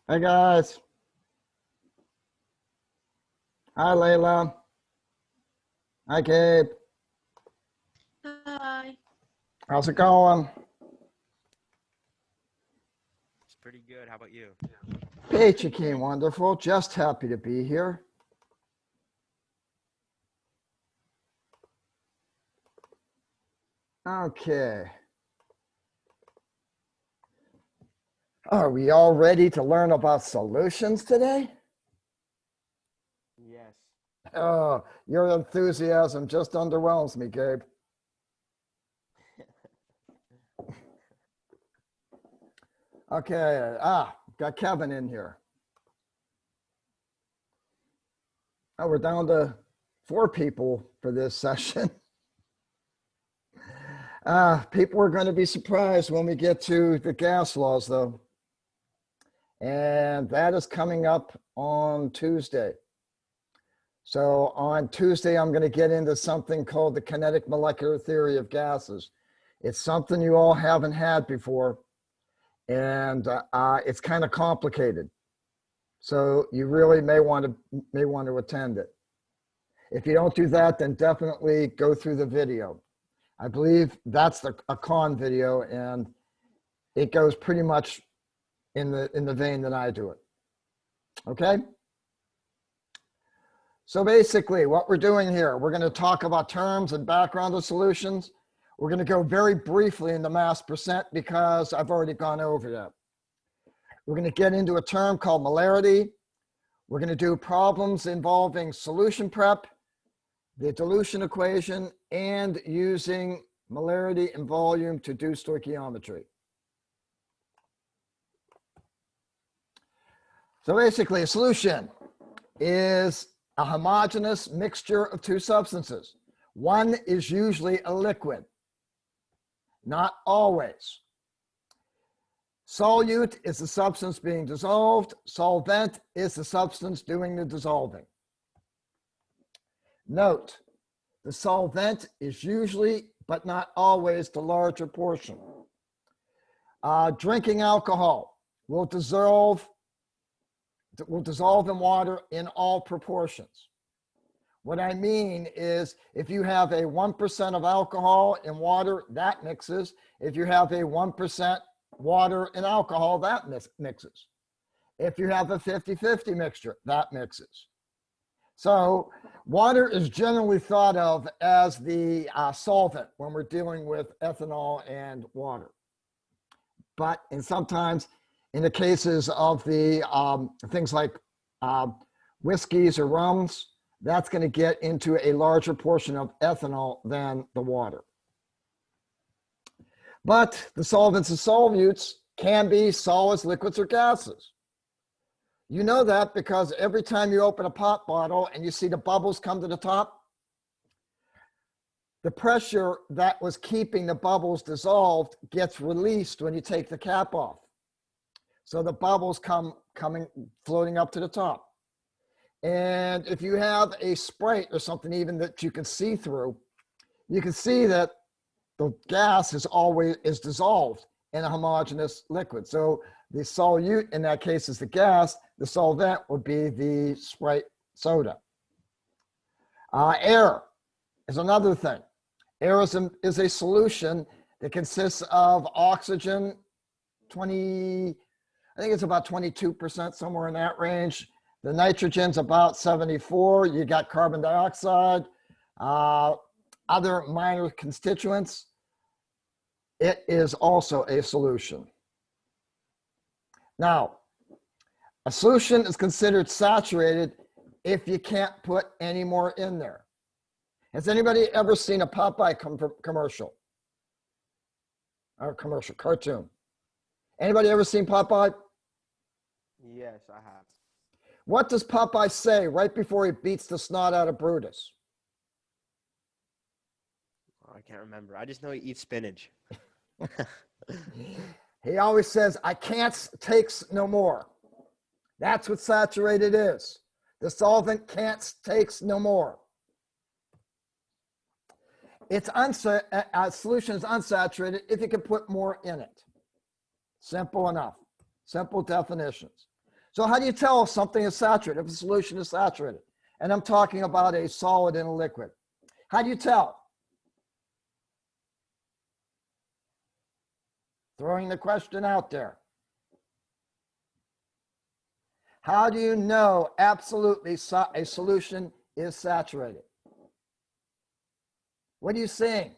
Hey guys. Hi Layla. Hi Gabe. Hi. How's it going? It's pretty good. How about you? Peachy keen, wonderful. Just happy to be here. Okay. Are we all ready to learn about solutions today? Yes. Oh, your enthusiasm just underwhelms me, Gabe. Okay, got Kevin in here. Oh, we're down to 4 people for this session. People are going to be surprised when we get to the gas laws, though. And that is coming up on Tuesday. So on Tuesday, I'm going to get into something called the kinetic molecular theory of gases. It's something you all haven't had before, and it's kind of complicated. So you really may want to attend it. If you don't do that, then definitely go through the video. I believe that's a con video, and it goes pretty much in the vein that I do it. Okay? So basically what we're doing here, we're going to talk about terms and background of solutions. We're going to go very briefly in the mass percent because I've already gone over that. We're going to get into a term called molarity. We're going to do problems involving solution prep, the dilution equation, and using molarity and volume to do stoichiometry. So basically a solution is a homogeneous mixture of 2 substances. One is usually a liquid, not always. Solute is the substance being dissolved. Solvent is the substance doing the dissolving. Note, the solvent is usually, but not always, the larger portion. Drinking alcohol will dissolve in water in all proportions. What I mean is if you have a 1% of alcohol in water, that mixes. If you have a 1% water and alcohol, that mixes. If you have a 50-50 mixture, that mixes. So water is generally thought of as the solvent when we're dealing with ethanol and water. But sometimes in the cases of the things like whiskeys or rums, that's going to get into a larger portion of ethanol than the water. But the solvents and solutes can be solids, liquids, or gases. You know that because every time you open a pop bottle and you see the bubbles come to the top, the pressure that was keeping the bubbles dissolved gets released when you take the cap off. So the bubbles coming floating up to the top. And if you have a Sprite or something even that you can see through, you can see that the gas is dissolved in a homogeneous liquid. So the solute in that case is the gas. The solvent would be the Sprite soda. Air is another thing. Air is a solution that consists of oxygen, I think it's about 22%, somewhere in that range. The nitrogen's about 74. You got carbon dioxide, other minor constituents. It is also a solution. Now, a solution is considered saturated if you can't put any more in there. Has anybody ever seen a Popeye commercial? Or commercial, cartoon? Anybody ever seen Popeye? Yes, I have. What does Popeye say right before he beats the snot out of Brutus? Oh, I can't remember. I just know he eats spinach. He always says, I can't take no more. That's what saturated is. The solvent takes no more. A solution is unsaturated if you can put more in it. Simple enough. Simple definitions. So how do you tell if something is saturated, if a solution is saturated? And I'm talking about a solid and a liquid. How do you tell? Throwing the question out there. How do you know absolutely a solution is saturated? What are you seeing?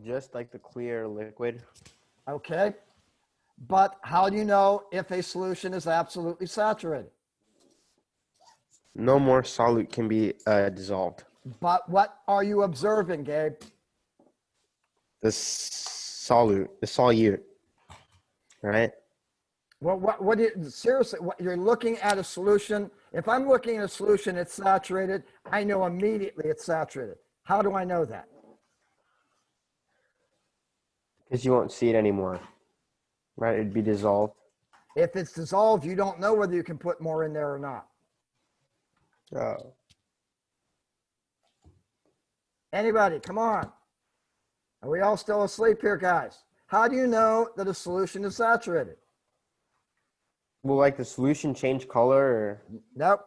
Just like the clear liquid. Okay. But how do you know if a solution is absolutely saturated? No more solute can be dissolved. But what are you observing, Gabe? The solute, right? Well, seriously, you're looking at a solution. If I'm looking at a solution, it's saturated. I know immediately it's saturated. How do I know that? Because you won't see it anymore, right? It'd be dissolved. If it's dissolved, you don't know whether you can put more in there or not. Oh. Anybody, come on. Are we all still asleep here, guys? How do you know that a solution is saturated? Will like the solution change color or Nope.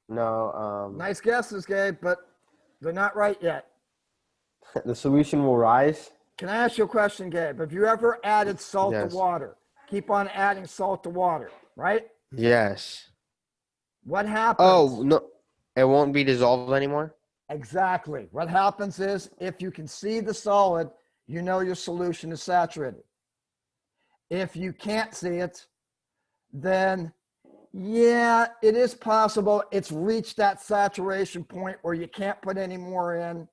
no? Nice guesses, Gabe, but they're not right yet. The solution will rise. Can I ask you a question, Gabe? Have you ever added salt Yes. to water? Keep on adding salt to water, right? Yes. What happens? Oh no, it won't be dissolved anymore. Exactly. What happens is if you can see the solid, you know your solution is saturated. If you can't see it, then yeah, it is possible it's reached that saturation point where you can't put any more in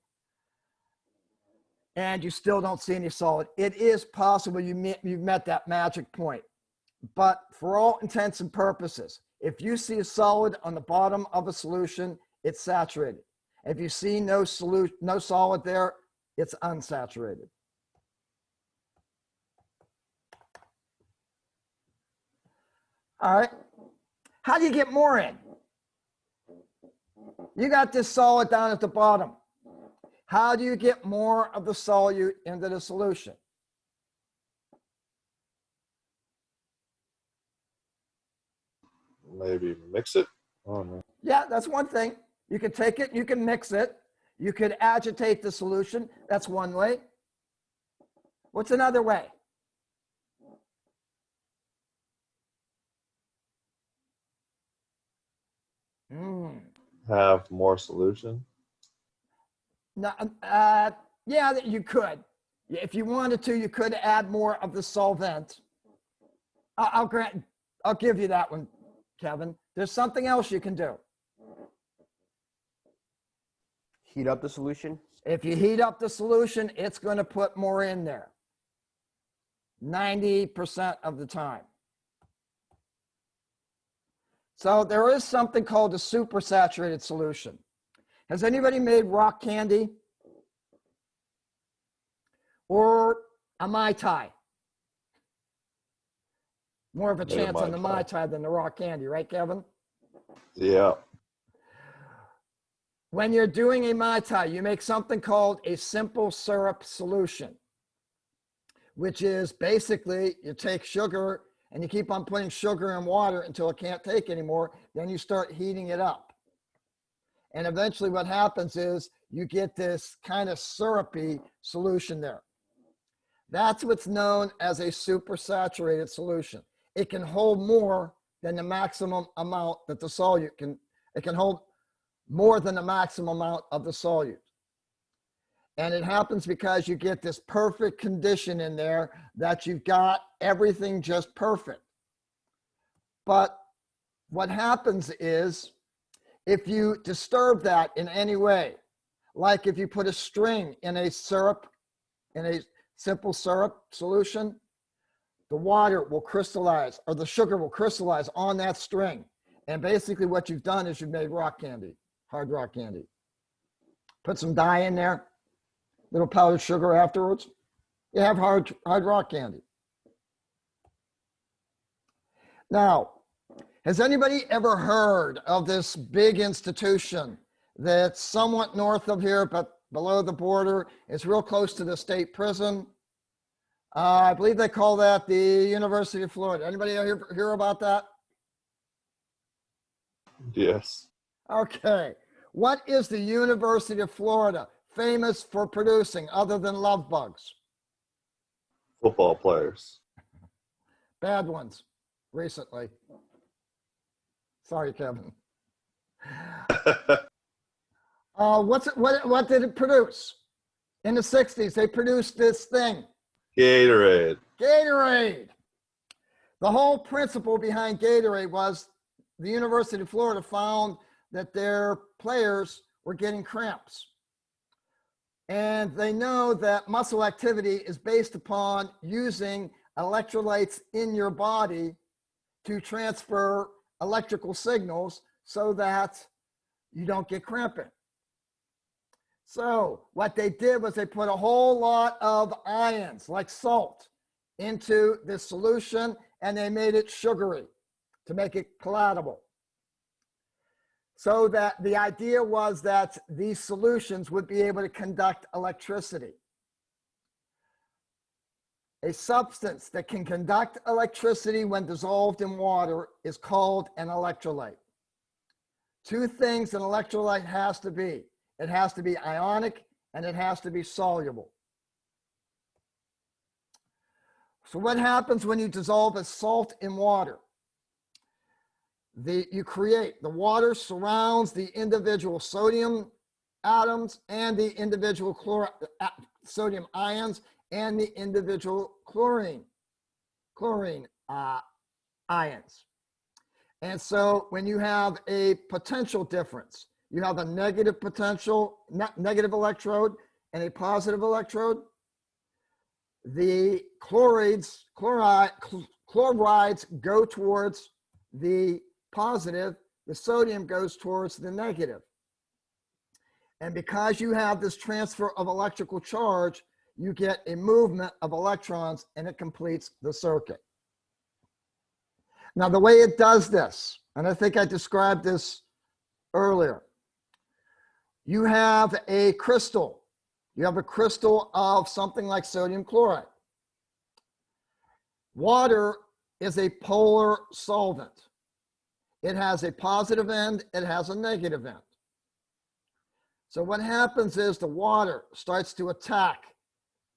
and you still don't see any solid. It is possible you've met that magic point. But for all intents and purposes, if you see a solid on the bottom of a solution, it's saturated. If you see no solid there, it's unsaturated. All right. How do you get more in? You got this solid down at the bottom. How do you get more of the solute into the solution? Maybe mix it. Oh no. Yeah, that's one thing. You can take it, you can mix it, you could agitate the solution. That's one way. What's another way? Have more solution. No, yeah, you could. If you wanted to, you could add more of the solvent. I'll give you that one, Kevin. There's something else you can do. Heat up the solution. If you heat up the solution, it's going to put more in there. 90% of the time. So there is something called a supersaturated solution. Has anybody made rock candy? Or a Mai Tai? More of a chance on the Mai Tai than the rock candy, right, Kevin? Yeah. When you're doing a Mai Tai, you make something called a simple syrup solution, which is basically you take sugar and you keep on putting sugar in water until it can't take anymore. Then you start heating it up. And eventually what happens is you get this kind of syrupy solution there. That's what's known as a supersaturated solution. It can hold more than the maximum amount that the solute can. It can hold more than the maximum amount of the solute. And it happens because you get this perfect condition in there that you've got everything just perfect. But what happens is if you disturb that in any way, like if you put a string in a syrup, in a simple syrup solution, the water will crystallize or the sugar will crystallize on that string. And basically what you've done is you've made rock candy, hard rock candy. Put some dye in there, little powdered sugar afterwards. You have hard rock candy. Now, Has anybody ever heard of this big institution that's somewhat north of here, but below the border? It's real close to the state prison. I believe they call that the University of Florida. Anybody hear about that? Yes. Okay. What is the University of Florida famous for producing other than love bugs? Football players. Bad ones recently. Sorry, Kevin. What did it produce? In the 60s, they produced this thing. Gatorade. Gatorade. The whole principle behind Gatorade was the University of Florida found that their players were getting cramps. And they know that muscle activity is based upon using electrolytes in your body to transfer electrical signals so that you don't get cramping. So what they did was they put a whole lot of ions like salt into this solution, and they made it sugary to make it palatable. So that the idea was that these solutions would be able to conduct electricity. A substance that can conduct electricity when dissolved in water is called an electrolyte. Two things an electrolyte has to be. It has to be ionic and it has to be soluble. So what happens when you dissolve a salt in water? The water surrounds the individual sodium atoms and the individual sodium ions and the individual chlorine ions. And so when you have a potential difference, you have a negative negative electrode and a positive electrode. The chlorides go towards the positive, the sodium goes towards the negative. And because you have this transfer of electrical charge, you get a movement of electrons and it completes the circuit. Now, the way it does this, and I think I described this earlier, you have a crystal. You have a crystal of something like sodium chloride. Water is a polar solvent. It has a positive end, it has a negative end. So what happens is the water starts to attack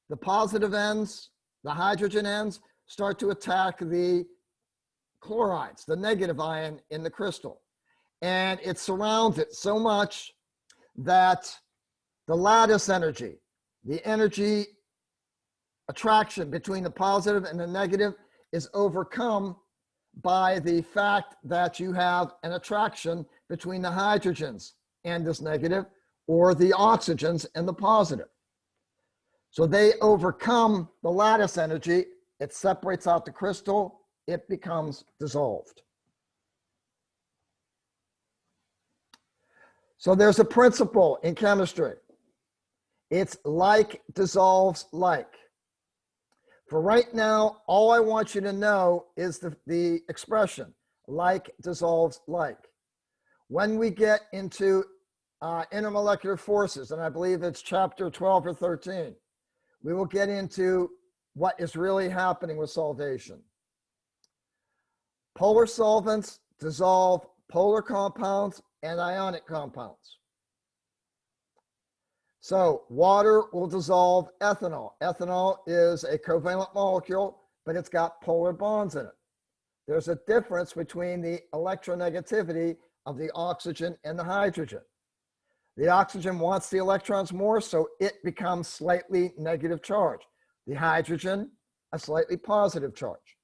the positive ends, the hydrogen ends start to attack the chlorides, the negative ion in the crystal. And it surrounds it so much that the lattice energy, the energy attraction between the positive and the negative is overcome by the fact that you have an attraction between the hydrogens and this negative, or the oxygens and the positive. So they overcome the lattice energy, it separates out the crystal, it becomes dissolved. So there's a principle in chemistry. It's like dissolves like. For right now, all I want you to know is the expression, like dissolves like. When we get into intermolecular forces, and I believe it's chapter 12 or 13, we will get into what is really happening with solvation. Polar solvents dissolve polar compounds and ionic compounds. So water will dissolve ethanol. Ethanol is a covalent molecule, but it's got polar bonds in it. There's a difference between the electronegativity of the oxygen and the hydrogen. The oxygen wants the electrons more, so it becomes slightly negative charge. The hydrogen, a slightly positive charge.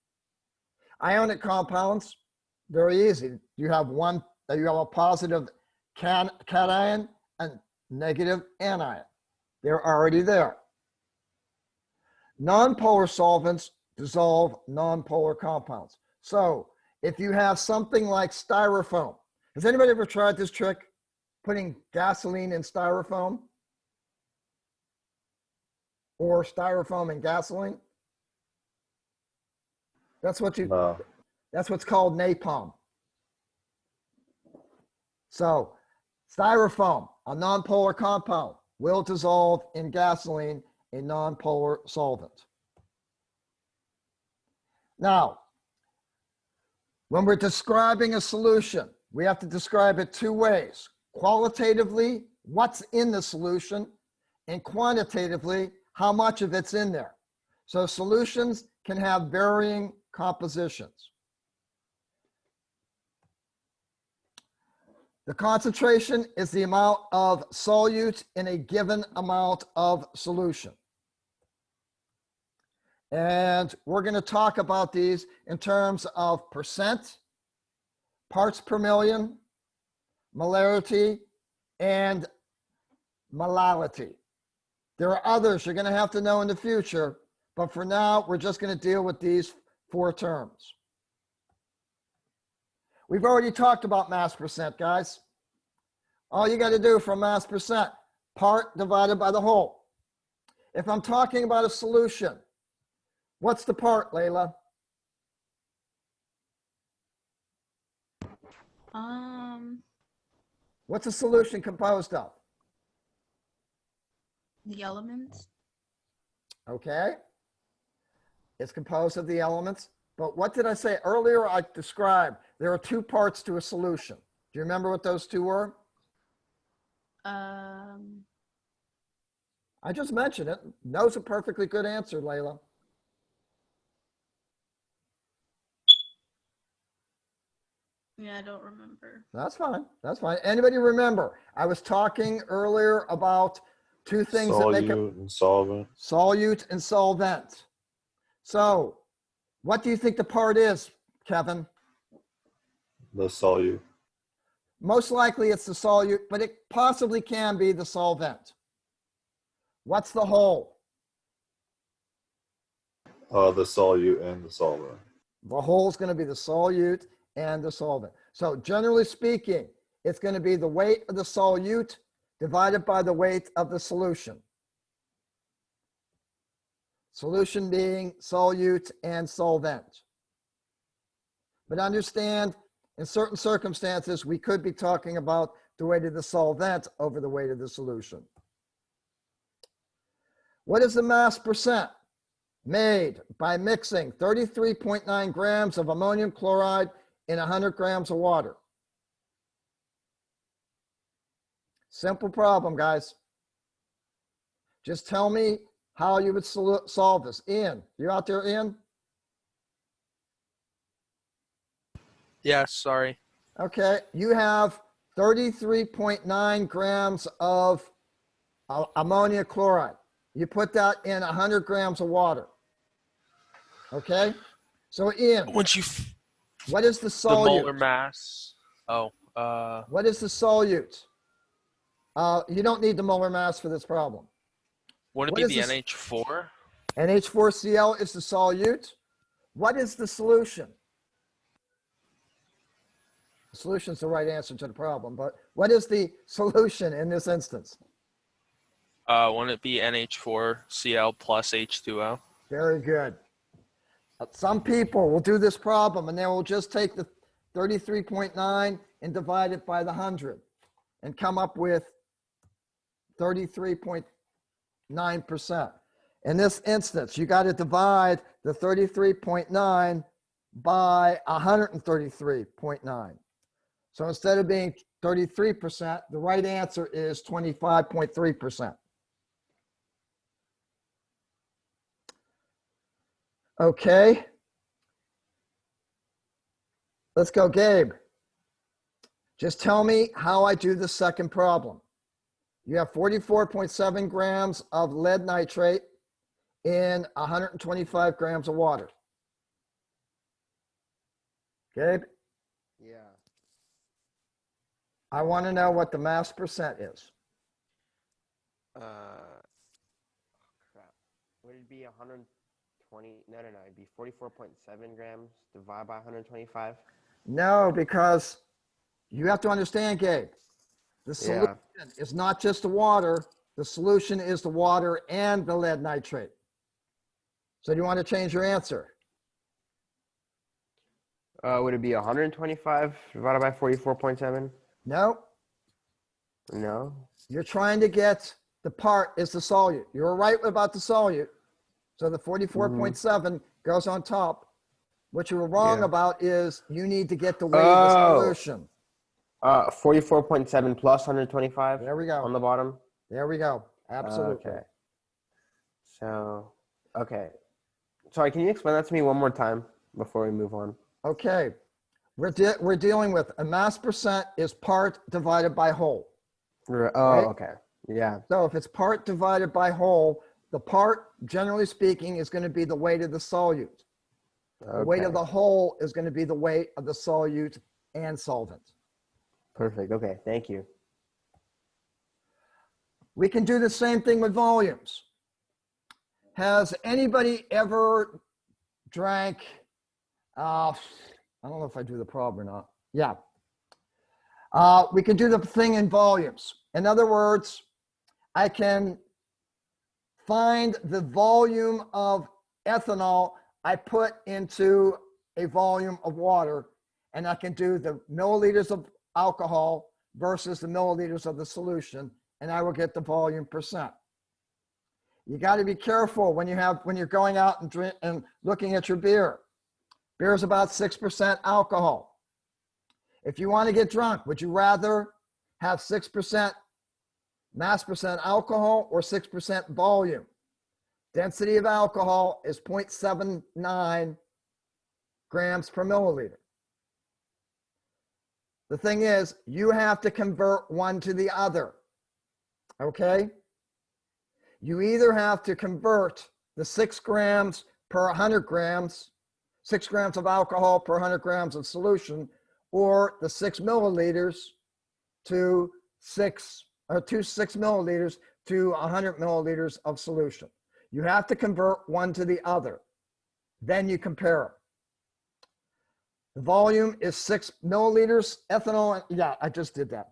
Ionic compounds, very easy. You have a positive cation and negative anion. They're already there. Nonpolar solvents dissolve nonpolar compounds. So if you have something like styrofoam, has anybody ever tried this trick? Putting gasoline in styrofoam? Or styrofoam in gasoline? That's what's called napalm. So styrofoam, a nonpolar compound, will dissolve in gasoline, a nonpolar solvent. Now, when we're describing a solution, we have to describe it two ways. Qualitatively, what's in the solution, and quantitatively, how much of it's in there. So solutions can have varying compositions. The concentration is the amount of solute in a given amount of solution. And we're going to talk about these in terms of percent, parts per million, molarity, and molality. There are others you're going to have to know in the future, but for now, we're just going to deal with these four terms. We've already talked about mass percent, guys. All you got to do for mass percent, part divided by the whole. If I'm talking about a solution, what's the part, Layla? What's a solution composed of? The elements. Okay. It's composed of the elements. But what did I say earlier? I described there are two parts to a solution. Do you remember what those two were? I just mentioned it. No's a perfectly good answer, Layla. Yeah, I don't remember. That's fine. That's fine. Anybody remember? I was talking earlier about two things that make up Solute and solvent. solute and solvent. So what do you think the part is, Kevin? The solute. Most likely it's the solute, but it possibly can be the solvent. What's the whole? The solute and the solvent. The whole is going to be the solute and the solvent. So generally speaking, it's going to be the weight of the solute divided by the weight of the solution. Solution being solute and solvent. But understand, in certain circumstances, we could be talking about the weight of the solvent over the weight of the solution. What is the mass percent? Made by mixing 33.9 grams of ammonium chloride in 100 grams of water. Simple problem, guys. Just tell me how you would solve this. Ian, you out there, Ian? Yeah, sorry. Okay, you have 33.9 grams of ammonia chloride. You put that in 100 grams of water. Okay, so Ian, Once you what is the the solute? molar mass. Oh, What is the solute? You don't need the molar mass for this problem. wouldn't What it is be the this? NH4? NH4Cl is the solute. What is the solution? The solution is the right answer to the problem, but what is the solution in this instance? Wouldn't it be NH4Cl plus H2O? Very good. Some people will do this problem and they will just take the 33.9 and divide it by the 100 and come up with 33.9%. In this instance, you got to divide the 33.9 by 133.9. So instead of being 33%, the right answer is 25.3%. Okay. Let's go, Gabe. Just tell me how I do the second problem. You have 44.7 grams of lead nitrate in 125 grams of water. Gabe, Yeah. I want to know what the mass percent is. Crap. Would it be 120? No. It'd be 44.7 grams divided by 125. No, because you have to understand, Gabe, the solution is not just the water. The solution is the water and the lead nitrate. So do you want to change your answer? Would it be 125 divided by 44.7? No, No. You're trying to get the part is the solute. You were right about the solute. So the 44.7 goes on top. What you were wrong Yeah. about is you need to get the weight of the Oh. solution. 44.7 plus 125 There we go. on the bottom. There we go. Absolutely. Okay. So, okay. Sorry, can you explain that to me one more time before we move on? Okay. We're dealing with a mass percent is part divided by whole. Oh, Right? okay. Yeah. So if it's part divided by whole, the part, generally speaking, is going to be the weight of the solute. The weight of Okay. the whole is going to be the weight of the solute and solvent. Perfect. Okay. Thank you. We can do the same thing with volumes. Has anybody ever drank, I don't know if I do the prob or not. Yeah. We can do the thing in volumes. In other words, I can find the volume of ethanol I put into a volume of water, and I can do the milliliters of alcohol versus the milliliters of the solution, and I will get the volume percent. You got to be careful when you're going out and drink and looking at your beer. Beer is about 6% alcohol. If you want to get drunk, would you rather have 6% mass percent alcohol or 6% volume? Density of alcohol is 0.79 grams per milliliter. The thing is, you have to convert one to the other. Okay? You either have to convert the 6 grams per 100 grams, 6 grams of alcohol per 100 grams of solution, or the 6 milliliters to 6 milliliters to 100 milliliters of solution. You have to convert one to the other. Then you compare them. The volume is 6 milliliters ethanol. Yeah, I just did that.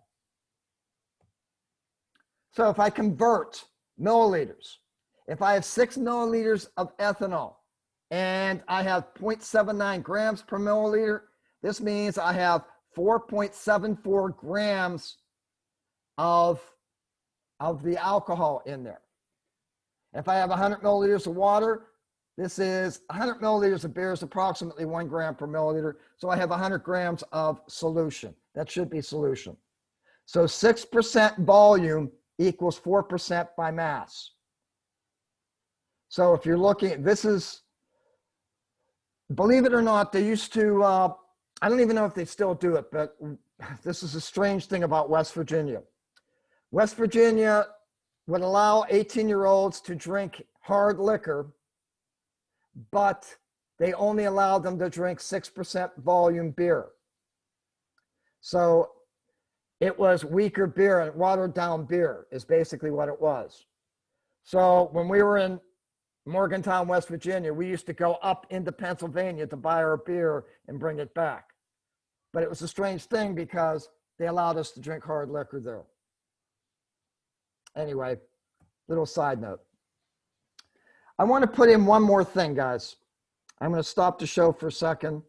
So if I convert milliliters, if I have 6 milliliters of ethanol and I have 0.79 grams per milliliter, this means I have 4.74 grams of the alcohol in there. If I have 100 milliliters of water, this is 100 milliliters of beer is approximately 1 gram per milliliter. So I have 100 grams of solution. That should be solution. So 6% volume equals 4% by mass. So if you're looking, this is, believe it or not, they used to, I don't even know if they still do it, but this is a strange thing about West Virginia. West Virginia would allow 18-year-olds to drink hard liquor, but they only allowed them to drink 6% volume beer. So it was weaker beer and watered down beer is basically what it was. So when we were in Morgantown, West Virginia, we used to go up into Pennsylvania to buy our beer and bring it back. But it was a strange thing because they allowed us to drink hard liquor there. Anyway, little side note. I want to put in one more thing, guys. I'm going to stop the show for a second.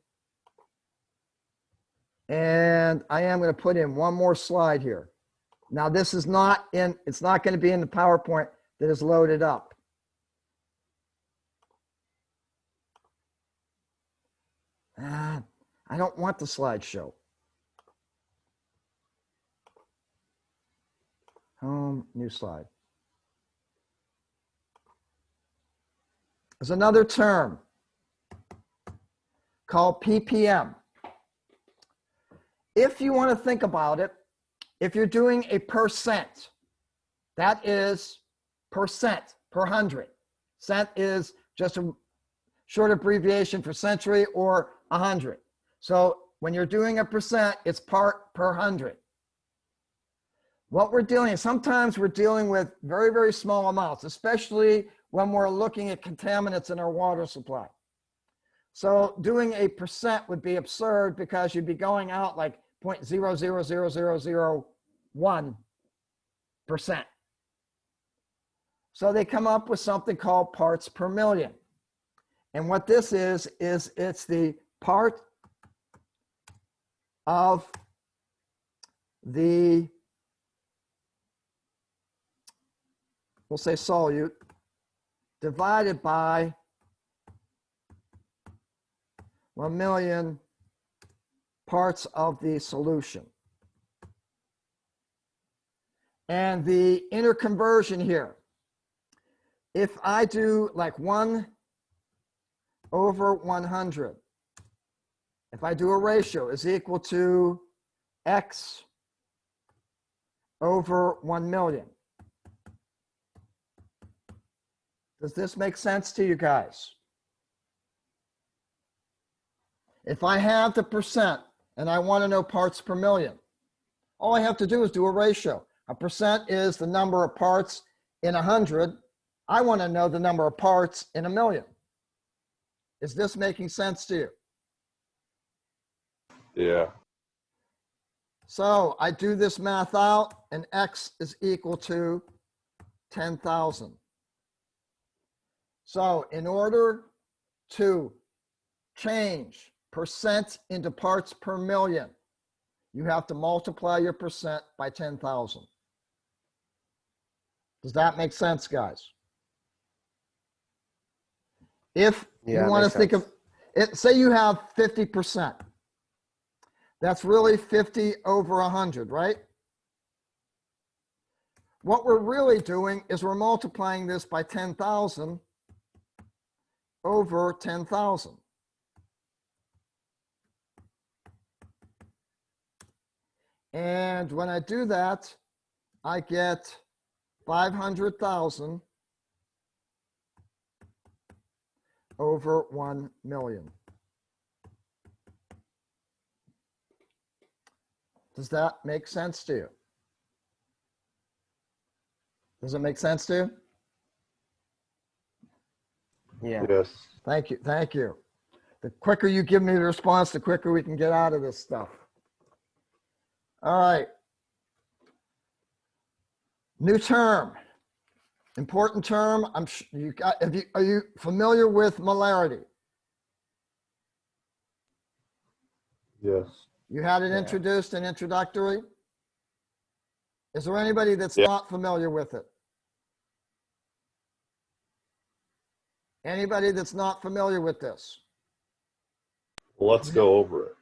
And I am going to put in one more slide here. Now, this is not in, it's not going to be in the PowerPoint that is loaded up. I don't want the slideshow. Home, new slide. There's another term called ppm. If you want to think about it, if you're doing a percent, that is percent per 100. Cent is just a short abbreviation for century or 100. So when you're doing a percent, it's part per 100. What we're doing is sometimes we're dealing with very, very small amounts, especially when we're looking at contaminants in our water supply. So doing a percent would be absurd because you'd be going out like 0.000001%. So they come up with something called parts per million. And what this is it's the part of the we'll say solute, divided by 1,000,000 parts of the solution. And the inner conversion here, if I do like 1/100, if I do a ratio, is equal to x over 1,000,000. Does this make sense to you guys? If I have the percent and I want to know parts per million, all I have to do is do a ratio. A percent is the number of parts in 100. I want to know the number of parts in 1,000,000. Is this making sense to you? Yeah. So I do this math out, and x is equal to 10,000. So in order to change percent into parts per million, you have to multiply your percent by 10,000. Does that make sense, guys? If Yeah, you it want to makes think sense. of it, say you have 50%. That's really 50 over 100, right? What we're really doing is we're multiplying this by 10,000 over 10,000. And when I do that, I get 500,000 over 1,000,000. Does that make sense to you? Does it make sense to you? Yeah. Yes. Thank you. Thank you. The quicker you give me the response, the quicker we can get out of this stuff. All right. New term. Important term. Are you familiar with molarity? Yes. You had it Yeah. introduced in introductory. Is there anybody that's Yeah. not familiar with it? Anybody that's not familiar with this? Let's go over it.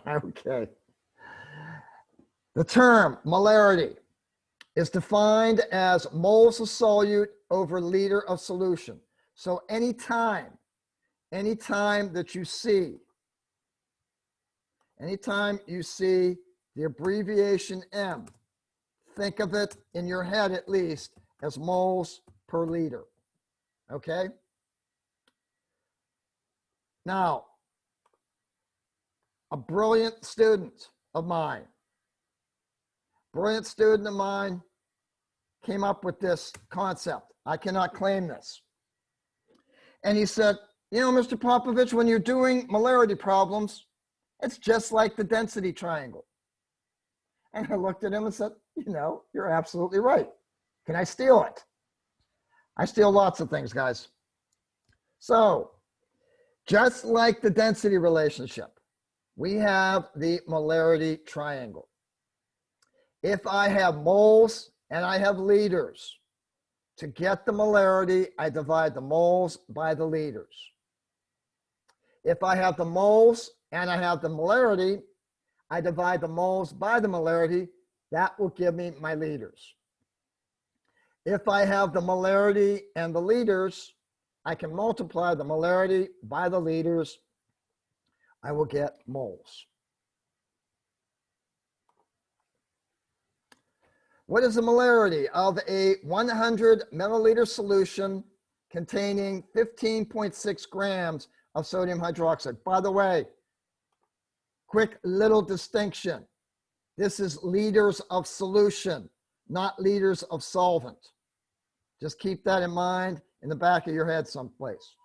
Okay. The term molarity is defined as moles of solute over liter of solution. So anytime that you see the abbreviation M, think of it in your head at least as moles per liter. Okay? Now, a brilliant student of mine came up with this concept. I cannot claim this. And he said, you know, Mr. Popovich, when you're doing molarity problems, it's just like the density triangle. And I looked at him and said, you know, you're absolutely right. Can I steal it? I steal lots of things, guys. So, just like the density relationship, we have the molarity triangle. If I have moles and I have liters, to get the molarity, I divide the moles by the liters. If I have the moles and I have the molarity, I divide the moles by the molarity. That will give me my liters. If I have the molarity and the liters, I can multiply the molarity by the liters. I will get moles. What is the molarity of a 100 milliliter solution containing 15.6 grams of sodium hydroxide? By the way, quick little distinction. This is liters of solution, not liters of solvent. Just keep that in mind in the back of your head someplace.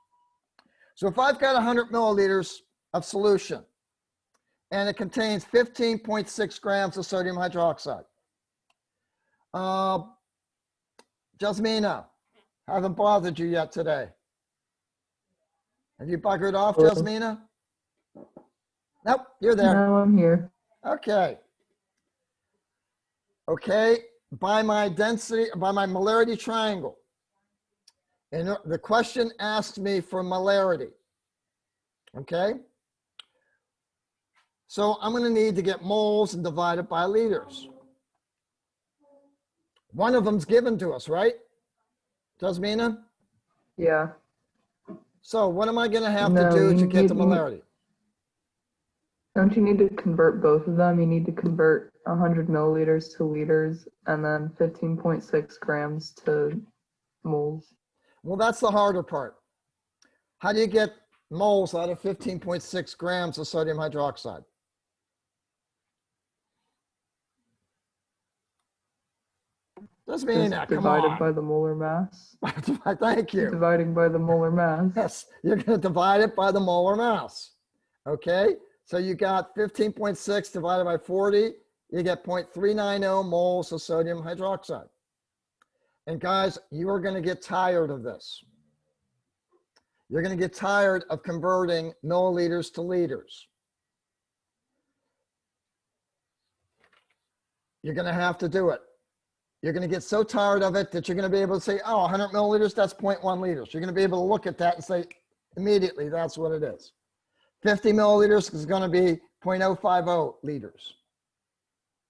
So if I've got 100 milliliters of solution and it contains 15.6 grams of sodium hydroxide, Jasmina, haven't bothered you yet today. Have you buggered off, Hello. Jasmina? Nope, you're there. No, I'm here. Okay. Okay, by my density, by my molarity triangle. And the question asks me for molarity. Okay? So I'm going to need to get moles and divide it by liters. One of them's given to us, right? Jasmina? Yeah. So what am I going to have No, to do you to get need- the you- molarity? Don't you need to convert both of them? You need to convert 100 milliliters to liters and then 15.6 grams to moles. Well, that's the harder part. How do you get moles out of 15.6 grams of sodium hydroxide? Jasmina, Just come divided by on. the molar mass. Thank you. Dividing by the molar mass. Yes, you're going to divide it by the molar mass. Okay, so you got 15.6 divided by 40, you get 0.390 moles of sodium hydroxide. And guys, you are going to get tired of this. You're going to get tired of converting milliliters to liters. You're going to have to do it. You're going to get so tired of it that you're going to be able to say, oh, 100 milliliters, that's 0.1 liters. You're going to be able to look at that and say, immediately, that's what it is. 50 milliliters is going to be 0.050 liters.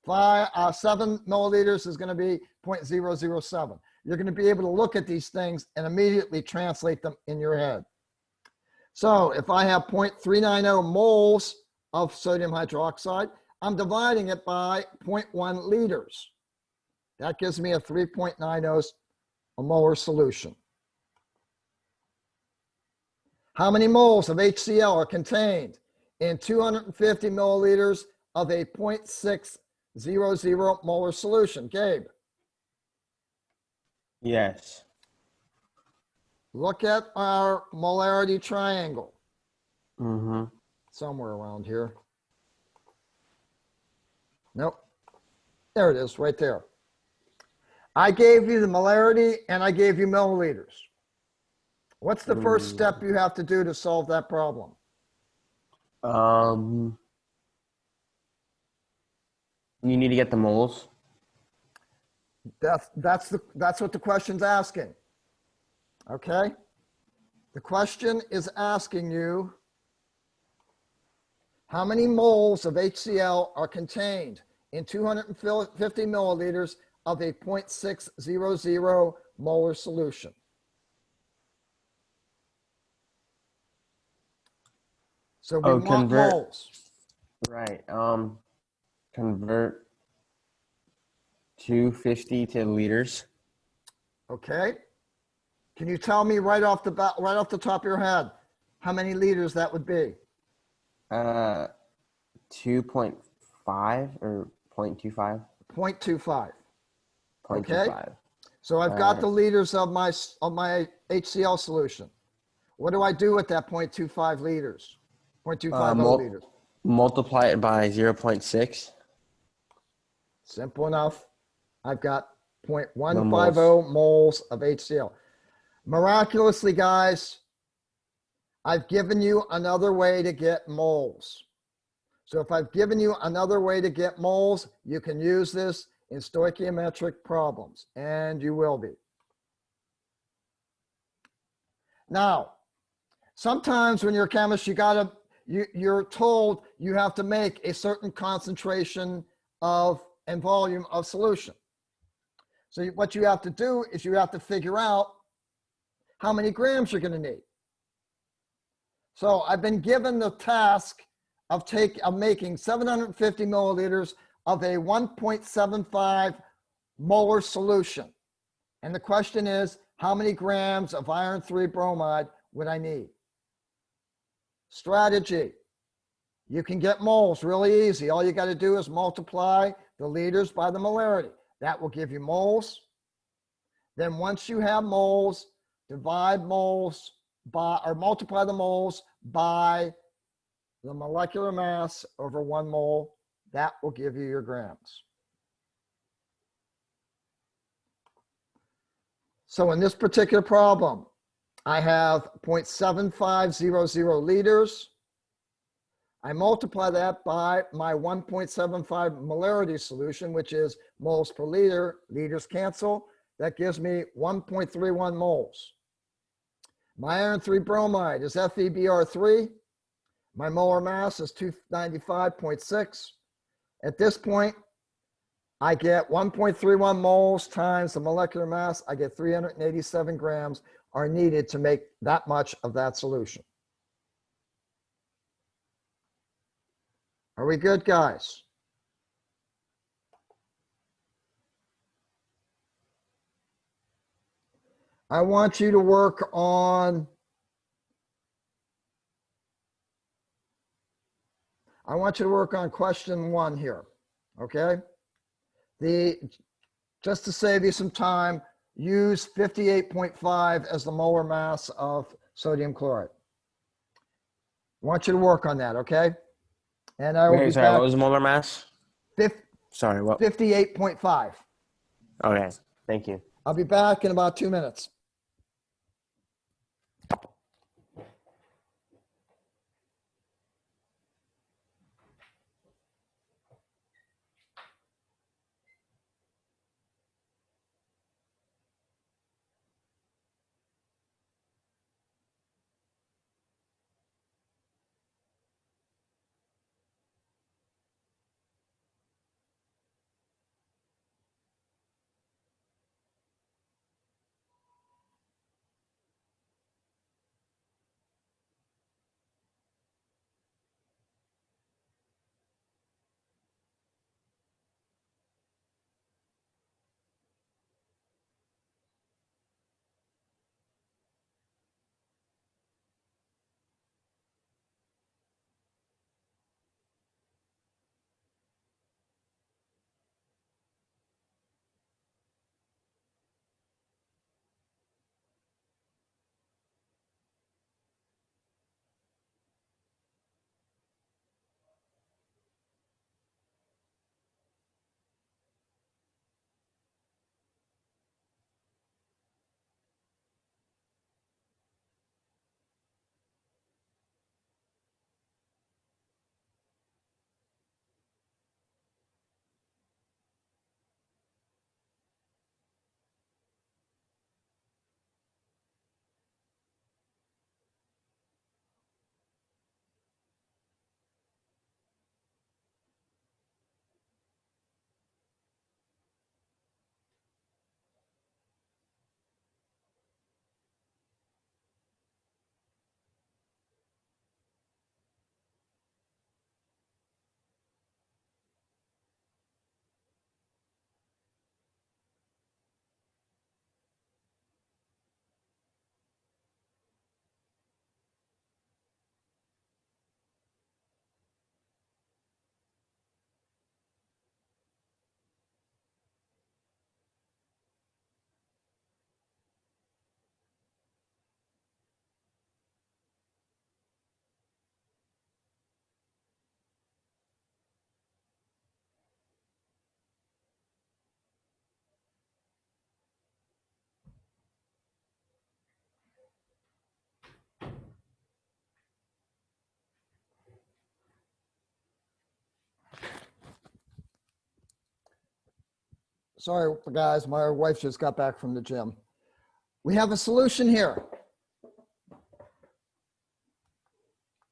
7 milliliters is going to be 0.007. You're going to be able to look at these things and immediately translate them in your head. So if I have 0.390 moles of sodium hydroxide, I'm dividing it by 0.1 liters. That gives me a 3.90 molar solution. How many moles of HCl are contained in 250 milliliters of a 0.600 molar solution? Gabe, Yes. look at our molarity triangle. Mm-hmm. Somewhere around here. Nope. There it is, right there. I gave you the molarity and I gave you milliliters. What's the first step you have to do to solve that problem? You need to get the moles. That's what the question's asking. Okay? The question is asking you how many moles of HCl are contained in 250 milliliters of a 0.600 molar solution. So we want moles. Right. Convert 250 to liters. Okay. Can you tell me right off the top of your head how many liters that would be? 2.5 or 0.25. 0.25. 0.25. Okay. So I've got the liters of my HCl solution. What do I do with that 0.25 liters? 0.250 liters. Multiply it by 0.6. Simple enough. I've got 0.150 moles of HCl. Miraculously, guys, I've given you another way to get moles. So if I've given you another way to get moles, you can use this in stoichiometric problems, and you will be. Now, sometimes when you're a chemist, you're told you have to make a certain concentration of and volume of solution. So what you have to do is you have to figure out how many grams you're going to need. So I've been given the task of making 750 milliliters of a 1.75 molar solution. And the question is, how many grams of iron 3 bromide would I need? Strategy. You can get moles really easy. All you got to do is multiply the liters by the molarity. That will give you moles. Then once you have moles, divide moles by, or multiply the moles by the molecular mass over 1 mole. That will give you your grams. So in this particular problem, I have 0.7500 liters. I multiply that by my 1.75 molarity solution, which is moles per liter. Liters cancel. That gives me 1.31 moles. My iron 3 bromide is FeBr3. My molar mass is 295.6. At this point, I get 1.31 moles times the molecular mass. I get 387 grams are needed to make that much of that solution. Are we good, guys? I want you to work on question 1 here, okay? Just to save you some time, use 58.5 as the molar mass of sodium chloride. I want you to work on that, okay? And I will Okay, be sorry, back. what was the molar mass? Sorry, what? 58.5. Okay, thank you. I'll be back in about 2 minutes. Sorry, guys, my wife just got back from the gym. We have a solution here.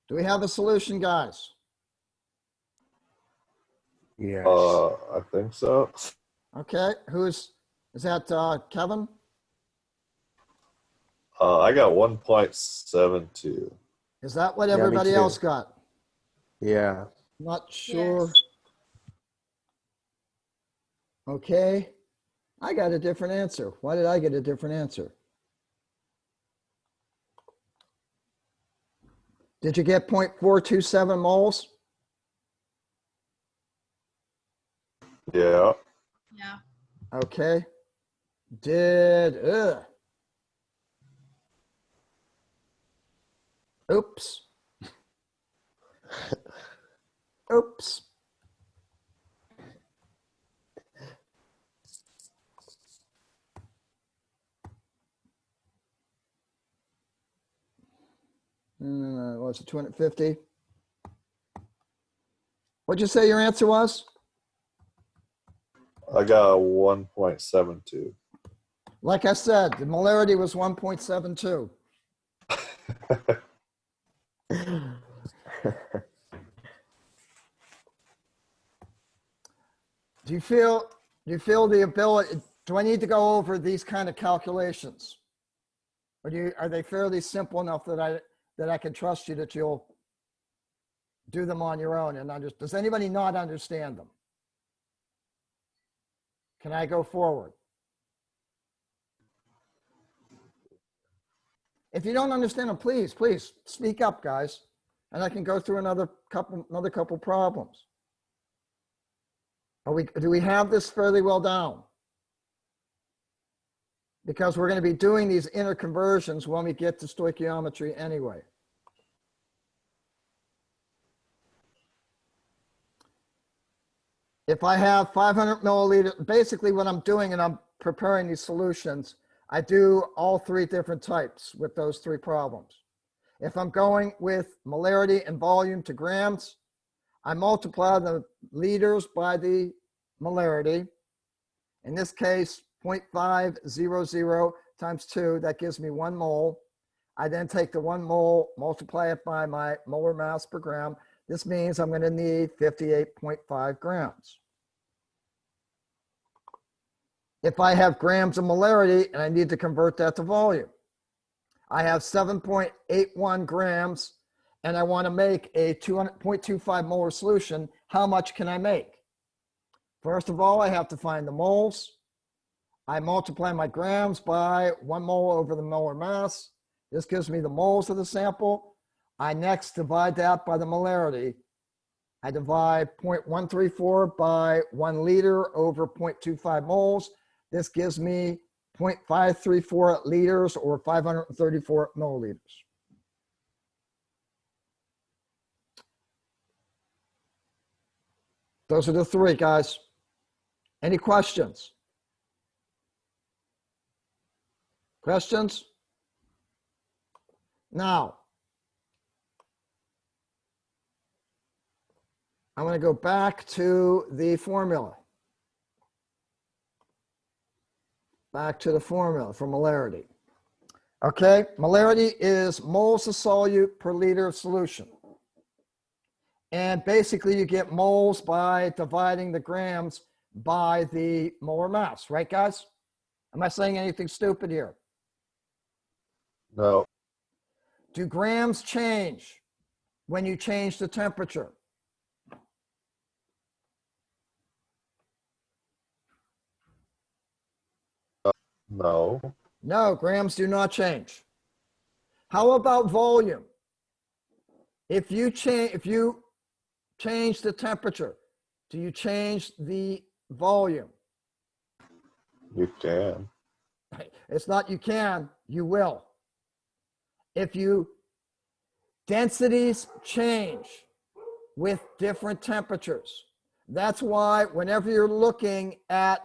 Do we have a solution, guys? Yes. I think so. Okay, is that Kevin? I got 1.72. Is that what Yeah, me everybody too. else got? Yeah. Not sure. Yes. Okay, I got a different answer. Why did I get a different answer? Did you get 0.427 moles? Yeah. Yeah. Okay. Oops. Oops. What's it, 250? What'd you say your answer was? I got a 1.72. Like I said, the molarity was 1.72. Do you feel the ability, do I need to go over these kind of calculations? Or are they fairly simple enough that I can trust you that you'll do them on your own? And does anybody not understand them? Can I go forward? If you don't understand them, please speak up, guys. And I can go through another couple problems. Do we have this fairly well down? Because we're going to be doing these inner conversions when we get to stoichiometry anyway. If I have 500 milliliters, basically what I'm doing, and I'm preparing these solutions, I do all three different types with those three problems. If I'm going with molarity and volume to grams, I multiply the liters by the molarity. In this case, 0.500 times 2, that gives me 1 mole. I then take the 1 mole, multiply it by my molar mass per gram. This means I'm going to need 58.5 grams. If I have grams of molarity and I need to convert that to volume, I have 7.81 grams and I want to make a 0.25 molar solution. How much can I make? First of all, I have to find the moles. I multiply my grams by 1 mole over the molar mass. This gives me the moles of the sample. I next divide that by the molarity. I divide 0.134 by 1 liter over 0.25 moles. This gives me 0.534 liters or 534 milliliters. Those are the three, guys. Any questions? Questions? Now, I'm going to go back to the formula. Back to the formula for molarity. Okay, molarity is moles of solute per liter of solution. And basically you get moles by dividing the grams by the molar mass, right guys? Am I saying anything stupid here? No. Do grams change when you change the temperature? No. No, grams do not change. How about volume? If you change the temperature, do you change the volume? You can. It's not you can, you will. If densities change with different temperatures. That's why whenever you're looking at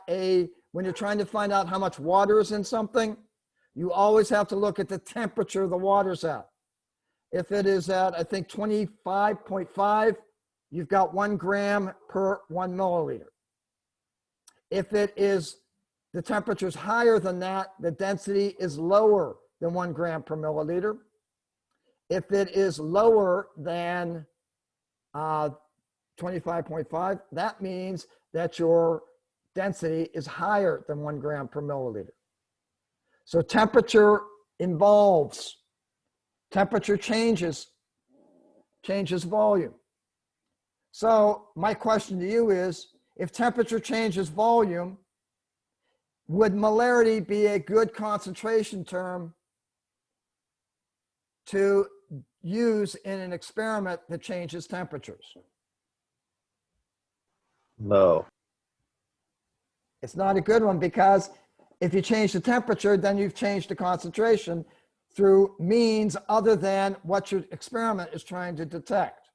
when you're trying to find out how much water is in something, you always have to look at the temperature the water's at. If it is at, I think, 25.5, you've got 1 gram per 1 milliliter. If it is, the temperature is higher than that, the density is lower than 1 gram per milliliter. If it is lower than 25.5, that means that your density is higher than 1 gram per milliliter. So temperature changes volume. So my question to you is, if temperature changes volume, would molarity be a good concentration term to use in an experiment that changes temperatures? No. It's not a good one, because if you change the temperature, then you've changed the concentration through means other than what your experiment is trying to detect.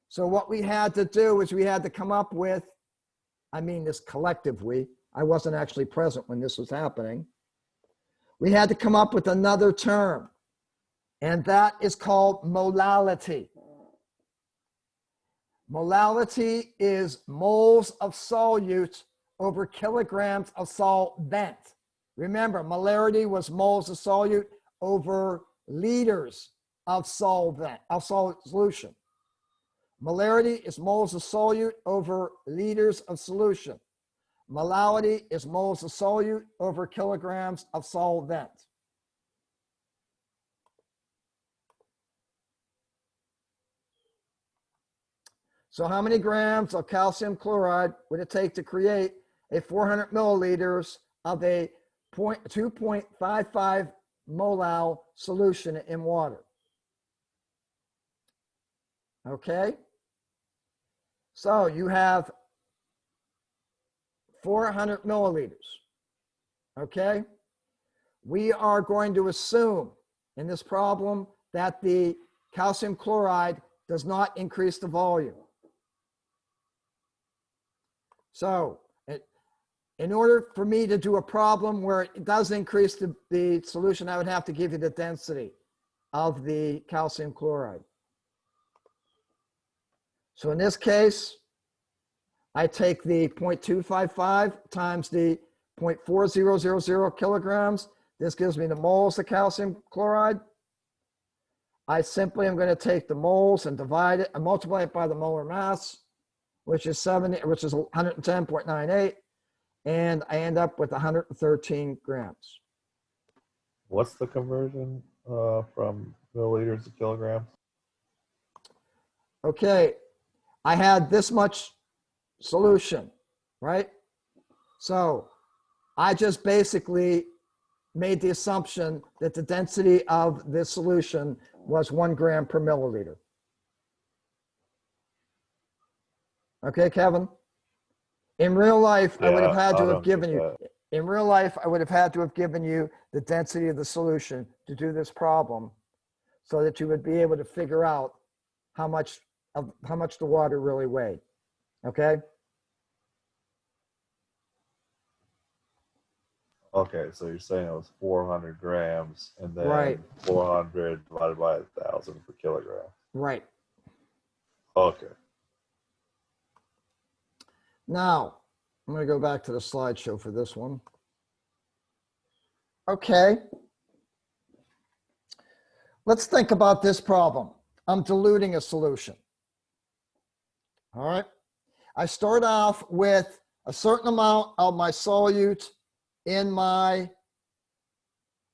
So what we had to do is we had to come up with, I mean this collectively, I wasn't actually present when this was happening. We had to come up with another term, and that is called molality. Molality is moles of solute over kilograms of solvent. Remember, molarity was moles of solute over liters of solvent, of solution. Molarity is moles of solute over liters of solution. Molality is moles of solute over kilograms of solvent. So how many grams of calcium chloride would it take to create a 400 milliliters of a 2.55 molal solution in water? Okay. So you have 400 milliliters. Okay. We are going to assume in this problem that the calcium chloride does not increase the volume. So in order for me to do a problem where it does increase the solution, I would have to give you the density of the calcium chloride. So in this case, I take the 0.255 times the 0.4000 kilograms. This gives me the moles of calcium chloride. I simply am going to take the moles and divide it and multiply it by the molar mass, which is 110.98, and I end up with 113 grams. What's the conversion from milliliters to kilograms? Okay, I had this much solution, right? So I just basically made the assumption that the density of this solution was 1 gram per milliliter. Okay, Kevin? In real life, I would have had to have given you, in real life, I would have had to have given you the density of the solution to do this problem so that you would be able to figure out how much the water really weighed. Okay? Okay, so you're saying it was 400 grams and then Right. 400 divided by 1,000 per kilogram. Right. Okay. Now, I'm going to go back to the slideshow for this one. Okay. Let's think about this problem. I'm diluting a solution. All right. I start off with a certain amount of my solute in my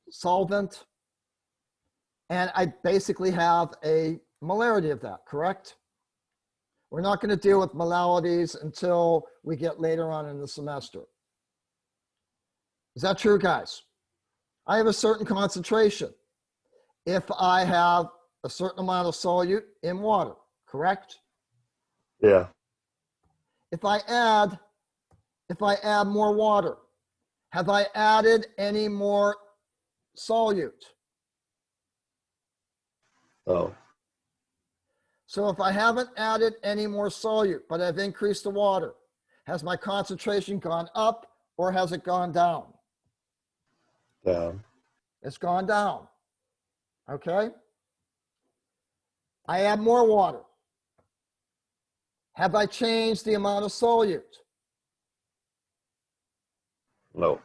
solvent, and I basically have a molarity of that, correct? We're not going to deal with molarities until we get later on in the semester. Is that true, guys? I have a certain concentration if I have a certain amount of solute in water, correct? Yeah. If I add more water, have I added any more solute? Oh. So if I haven't added any more solute, but I've increased the water, has my concentration gone up or has it gone down? Down. It's gone down. Okay. I add more water. Have I changed the amount of solute? No.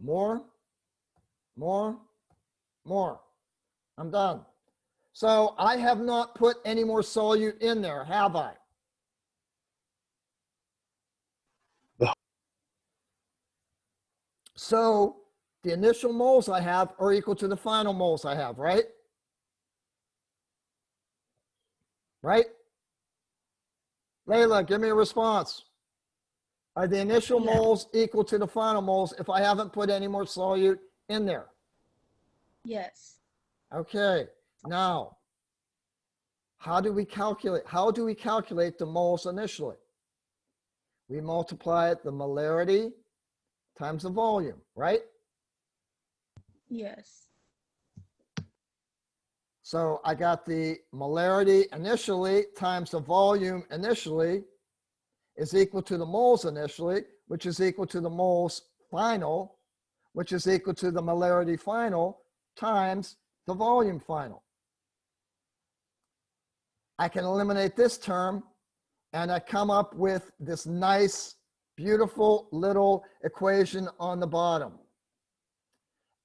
More, more, more. I'm done. So I have not put any more solute in there, have I? No. So the initial moles I have are equal to the final moles I have, right? Right? Layla, give me a response. Are the initial Yeah. moles equal to the final moles if I haven't put any more solute in there? Yes. Okay, now, how do we calculate the moles initially? We multiply the molarity times the volume, right? Yes. So I got the molarity initially times the volume initially is equal to the moles initially, which is equal to the moles final, which is equal to the molarity final times the volume final. I can eliminate this term, and I come up with this nice, beautiful little equation on the bottom.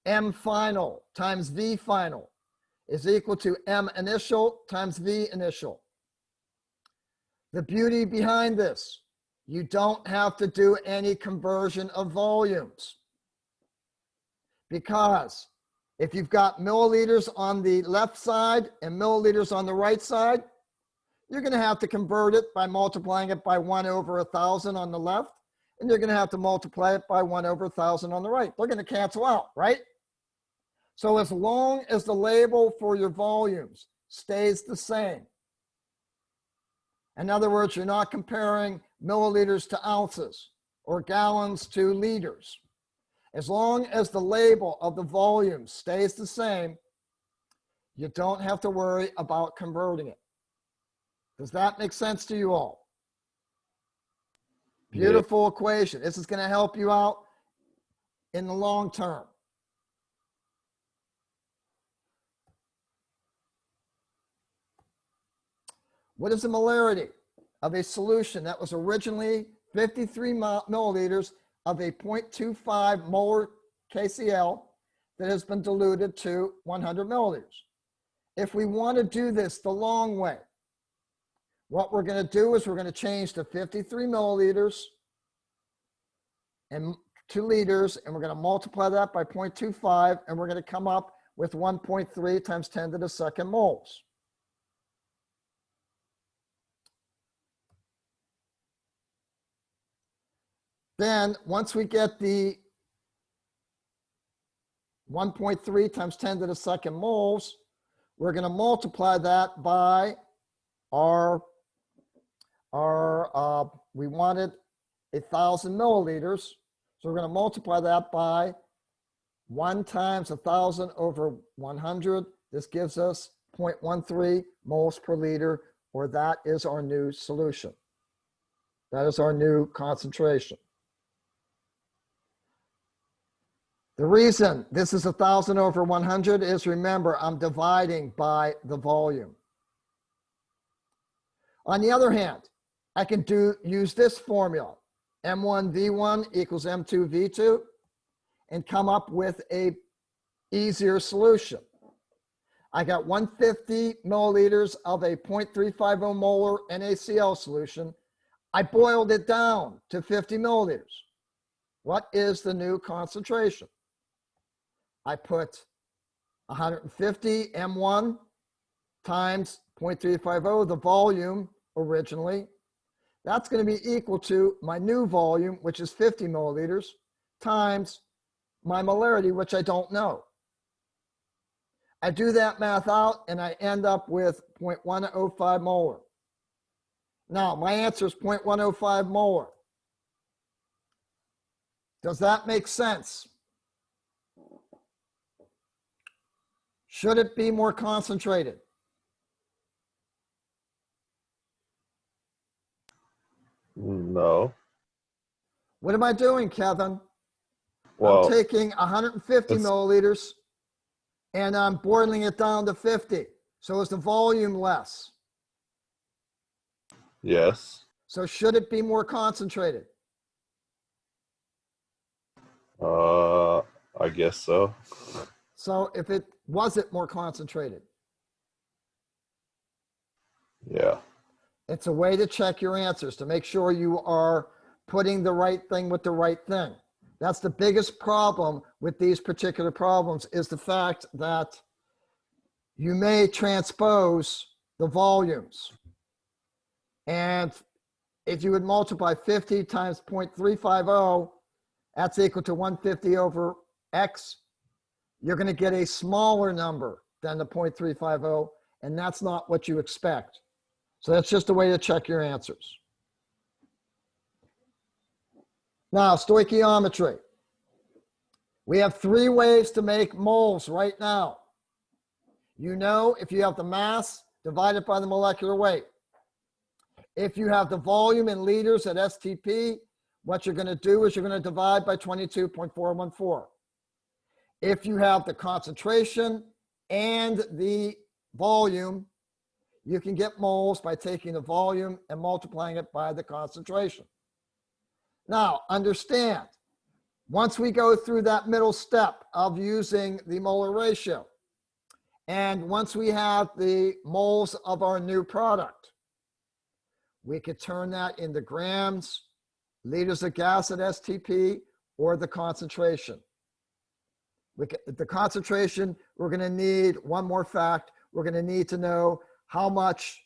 M final times V final is equal to M initial times V initial. The beauty behind this, you don't have to do any conversion of volumes, because if you've got milliliters on the left side and milliliters on the right side, you're going to have to convert it by multiplying it by 1/1000 on the left, and you're going to have to multiply it by 1/1000 on the right. They're going to cancel out, right? So as long as the label for your volumes stays the same, in other words, you're not comparing milliliters to ounces or gallons to liters. As long as the label of the volume stays the same, you don't have to worry about converting it. Does that make sense to you all? Beautiful equation. This is going to help you out in the long term. What is the molarity of a solution that was originally 53 milliliters of a 0.25 molar KCl that has been diluted to 100 milliliters? If we want to do this the long way, what we're going to do is we're going to change to 53 milliliters and 2 liters, and we're going to multiply that by 0.25, and we're going to come up with 1.3 times 10 to the second moles. Then once we get the 1.3 times 10 to the second moles, we're going to multiply that by we wanted 1,000 milliliters. So we're going to multiply that by 1 times 1,000 over 100. This gives us 0.13 moles per liter, or that is our new solution. That is our new concentration. The reason this is 1,000 over 100 is, remember, I'm dividing by the volume. On the other hand, I can use this formula, M1V1 equals M2V2, and come up with a easier solution. I got 150 milliliters of a 0.350 molar NaCl solution. I boiled it down to 50 milliliters. What is the new concentration? I put 150 M1 times 0.350, the volume originally. That's going to be equal to my new volume, which is 50 milliliters, times my molarity, which I don't know. I do that math out, and I end up with 0.105 molar. Now, my answer is 0.105 molar. Does that make sense? Should it be more concentrated? No. What am I doing, Kevin? Well, I'm taking 150 milliliters and I'm boiling it down to 50. So is the volume less? yes. So should it be more concentrated? I guess so. So if it wasn't more concentrated, Yeah. it's a way to check your answers, to make sure you are putting the right thing with the right thing. That's the biggest problem with these particular problems, is the fact that you may transpose the volumes. And if you would multiply 50 times 0.350, that's equal to 150 over X. You're going to get a smaller number than the 0.350, and that's not what you expect. So that's just a way to check your answers. Now, stoichiometry. We have 3 ways to make moles right now. You know, if you have the mass divided by the molecular weight. If you have the volume in liters at STP, what you're going to do is you're going to divide by 22.414. If you have the concentration and the volume, you can get moles by taking the volume and multiplying it by the concentration. Now, understand, once we go through that middle step of using the molar ratio, and once we have the moles of our new product, we could turn that into grams, liters of gas at STP, or the concentration. The concentration, we're going to need one more fact. We're going to need to know how much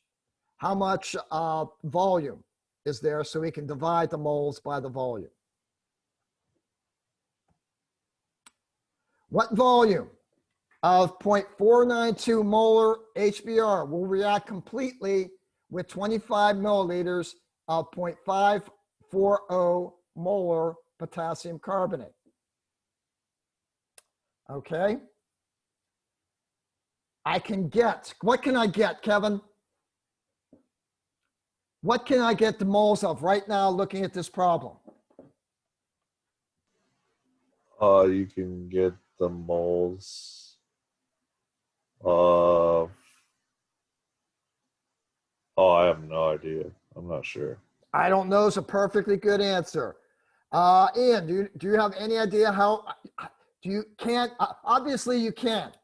volume is there so we can divide the moles by the volume. What volume of 0.492 molar HBr will react completely with 25 milliliters of 0.540 molar potassium carbonate? Okay. What can I get, Kevin? What can I get the moles of right now looking at this problem? You can get the moles of. Oh, I have no idea. I'm not sure. I don't know is a perfectly good answer. Ian, do you have any idea how, obviously you can't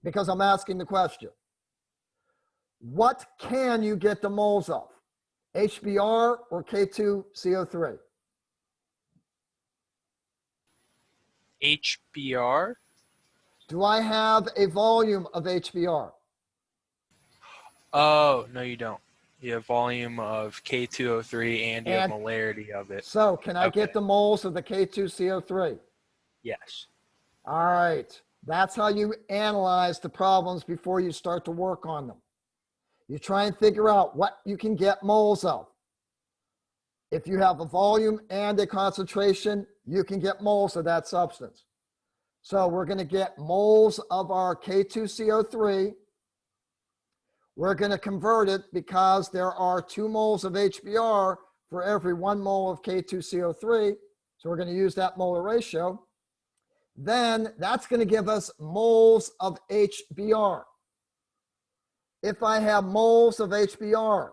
because I'm asking the question. What can you get the moles of? HBr or K2CO3? HBr? Do I have a volume of HBr? Oh, no, you don't. You have volume of K2O3 and you have And- molarity of it. So can I get Okay. the moles of the K2CO3? Yes. All right. That's how you analyze the problems before you start to work on them. You try and figure out what you can get moles of. If you have a volume and a concentration, you can get moles of that substance. So we're going to get moles of our K2CO3. We're going to convert it because there are 2 moles of HBr for every 1 mole of K2CO3. So we're going to use that molar ratio. Then that's going to give us moles of HBr. If I have moles of HBr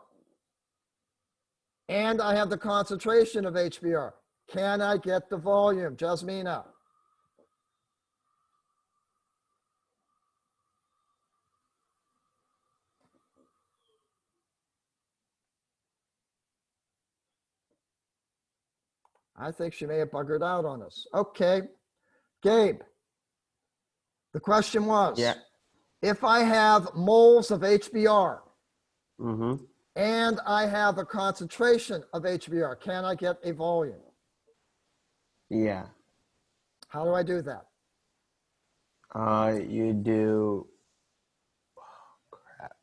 and I have the concentration of HBr, can I get the volume, Jasmina? I think she may have buggered out on us. Okay, Gabe, the question was, Yeah. if I have moles of HBr Mm-hmm. and I have a concentration of HBr, can I get a volume? Yeah. How do I do that? You do. Oh, crap.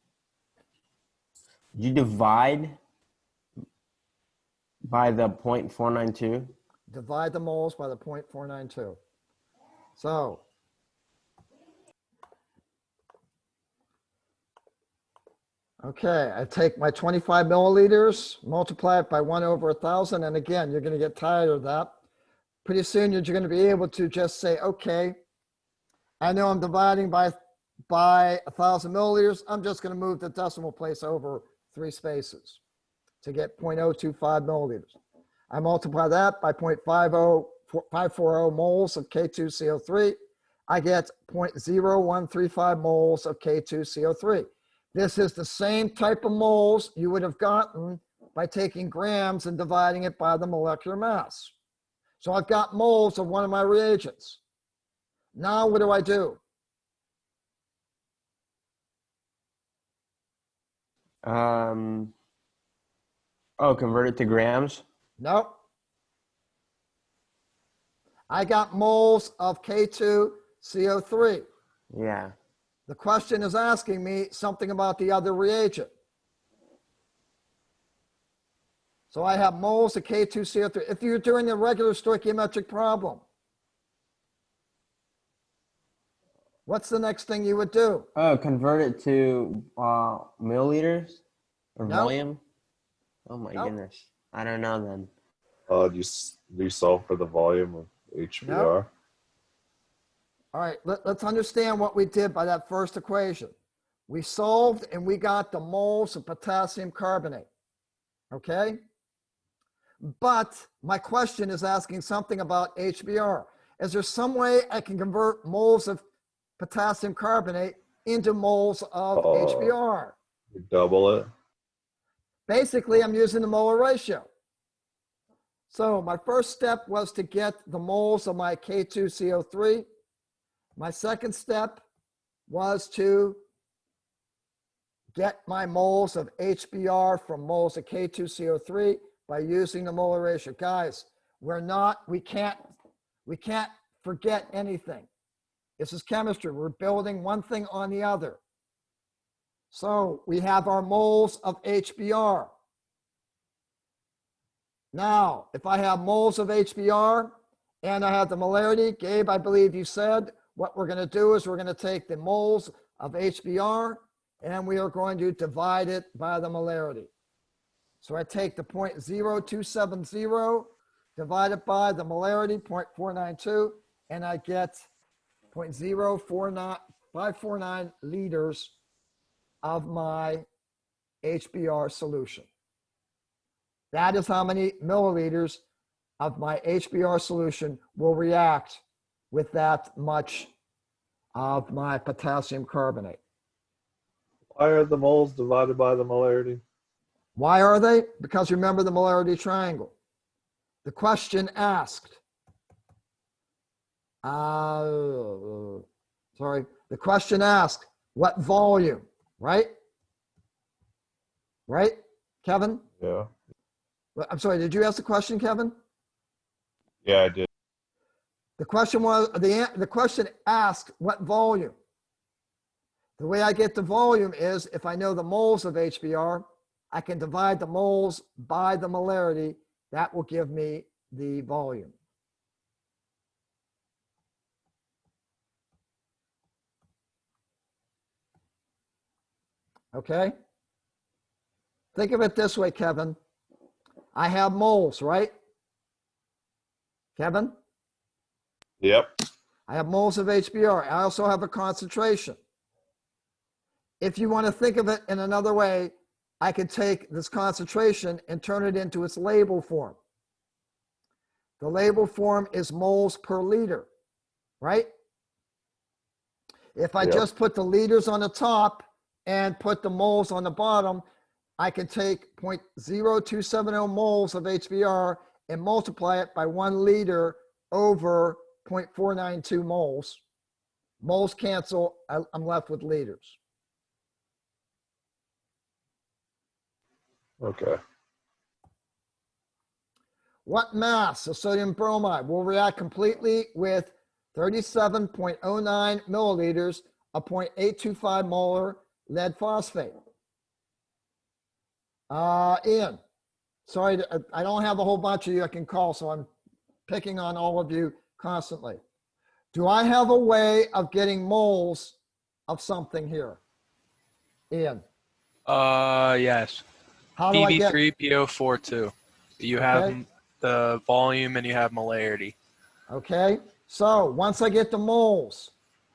You divide by the 0.492. Divide the moles by the 0.492. So okay, I take my 25 milliliters, multiply it by 1/1000. And again, you're going to get tired of that. Pretty soon you're going to be able to just say, okay, I know I'm dividing by 1,000 milliliters. I'm just going to move the decimal place over 3 spaces to get 0.025 milliliters. I multiply that by 0.540 moles of K2CO3. I get 0.0135 moles of K2CO3. This is the same type of moles you would have gotten by taking grams and dividing it by the molecular mass. So I've got moles of one of my reagents. Now what do I do? Convert it to grams. Nope. I got moles of K2CO3. Yeah. The question is asking me something about the other reagent. So I have moles of K2CO3. If you're doing a regular stoichiometric problem, what's the next thing you would do? Convert it to milliliters or Nope. volume. Oh my Nope. goodness. I don't know then. Do you solve for the volume of HBr? All right, let's understand what we did by that first equation. We solved and we got the moles of potassium carbonate. Okay? But my question is asking something about HBr. Is there some way I can convert moles of potassium carbonate into moles of HBr? You double it. Basically, I'm using the molar ratio. So my first step was to get the moles of my K2CO3. My second step was to get my moles of HBr from moles of K2CO3 by using the molar ratio. Guys, we can't forget anything. This is chemistry. We're building one thing on the other. So we have our moles of HBr. Now, if I have moles of HBr and I have the molarity, Gabe, I believe you said, what we're going to do is we're going to take the moles of HBr and we are going to divide it by the molarity. So I take the 0.0270 divided by the molarity, 0.492, and I get 0.0549 liters of my HBr solution. That is how many milliliters of my HBr solution will react with that much of my potassium carbonate. Why are the moles divided by the molarity? Why are they? Because remember the molarity triangle. The question asked, the question asked what volume, right? Right, Kevin? Yeah. I'm sorry, did you ask the question, Kevin? Yeah, I did. The question was, the question asked what volume. The way I get the volume is if I know the moles of HBr, I can divide the moles by the molarity. That will give me the volume. Okay? Think of it this way, Kevin. I have moles, right? Kevin? Yep. I have moles of HBr. I also have a concentration. If you want to think of it in another way, I can take this concentration and turn it into its label form. The label form is moles per liter, right? If I just put the liters on the top and put the moles on the bottom, I can take 0.0270 moles of HBr and multiply it by 1 liter over 0.492 moles. Moles cancel, I'm left with liters. Okay. What mass of sodium bromide will react completely with 37.09 milliliters of 0.825 molar lead phosphate? Ian, sorry, I don't have a whole bunch of you I can call, so I'm picking on all of you constantly. Do I have a way of getting moles of something here? Ian. Yes. How do I get? PB3PO4 too. You Okay. have the volume and you have molarity. Okay. So once I get the moles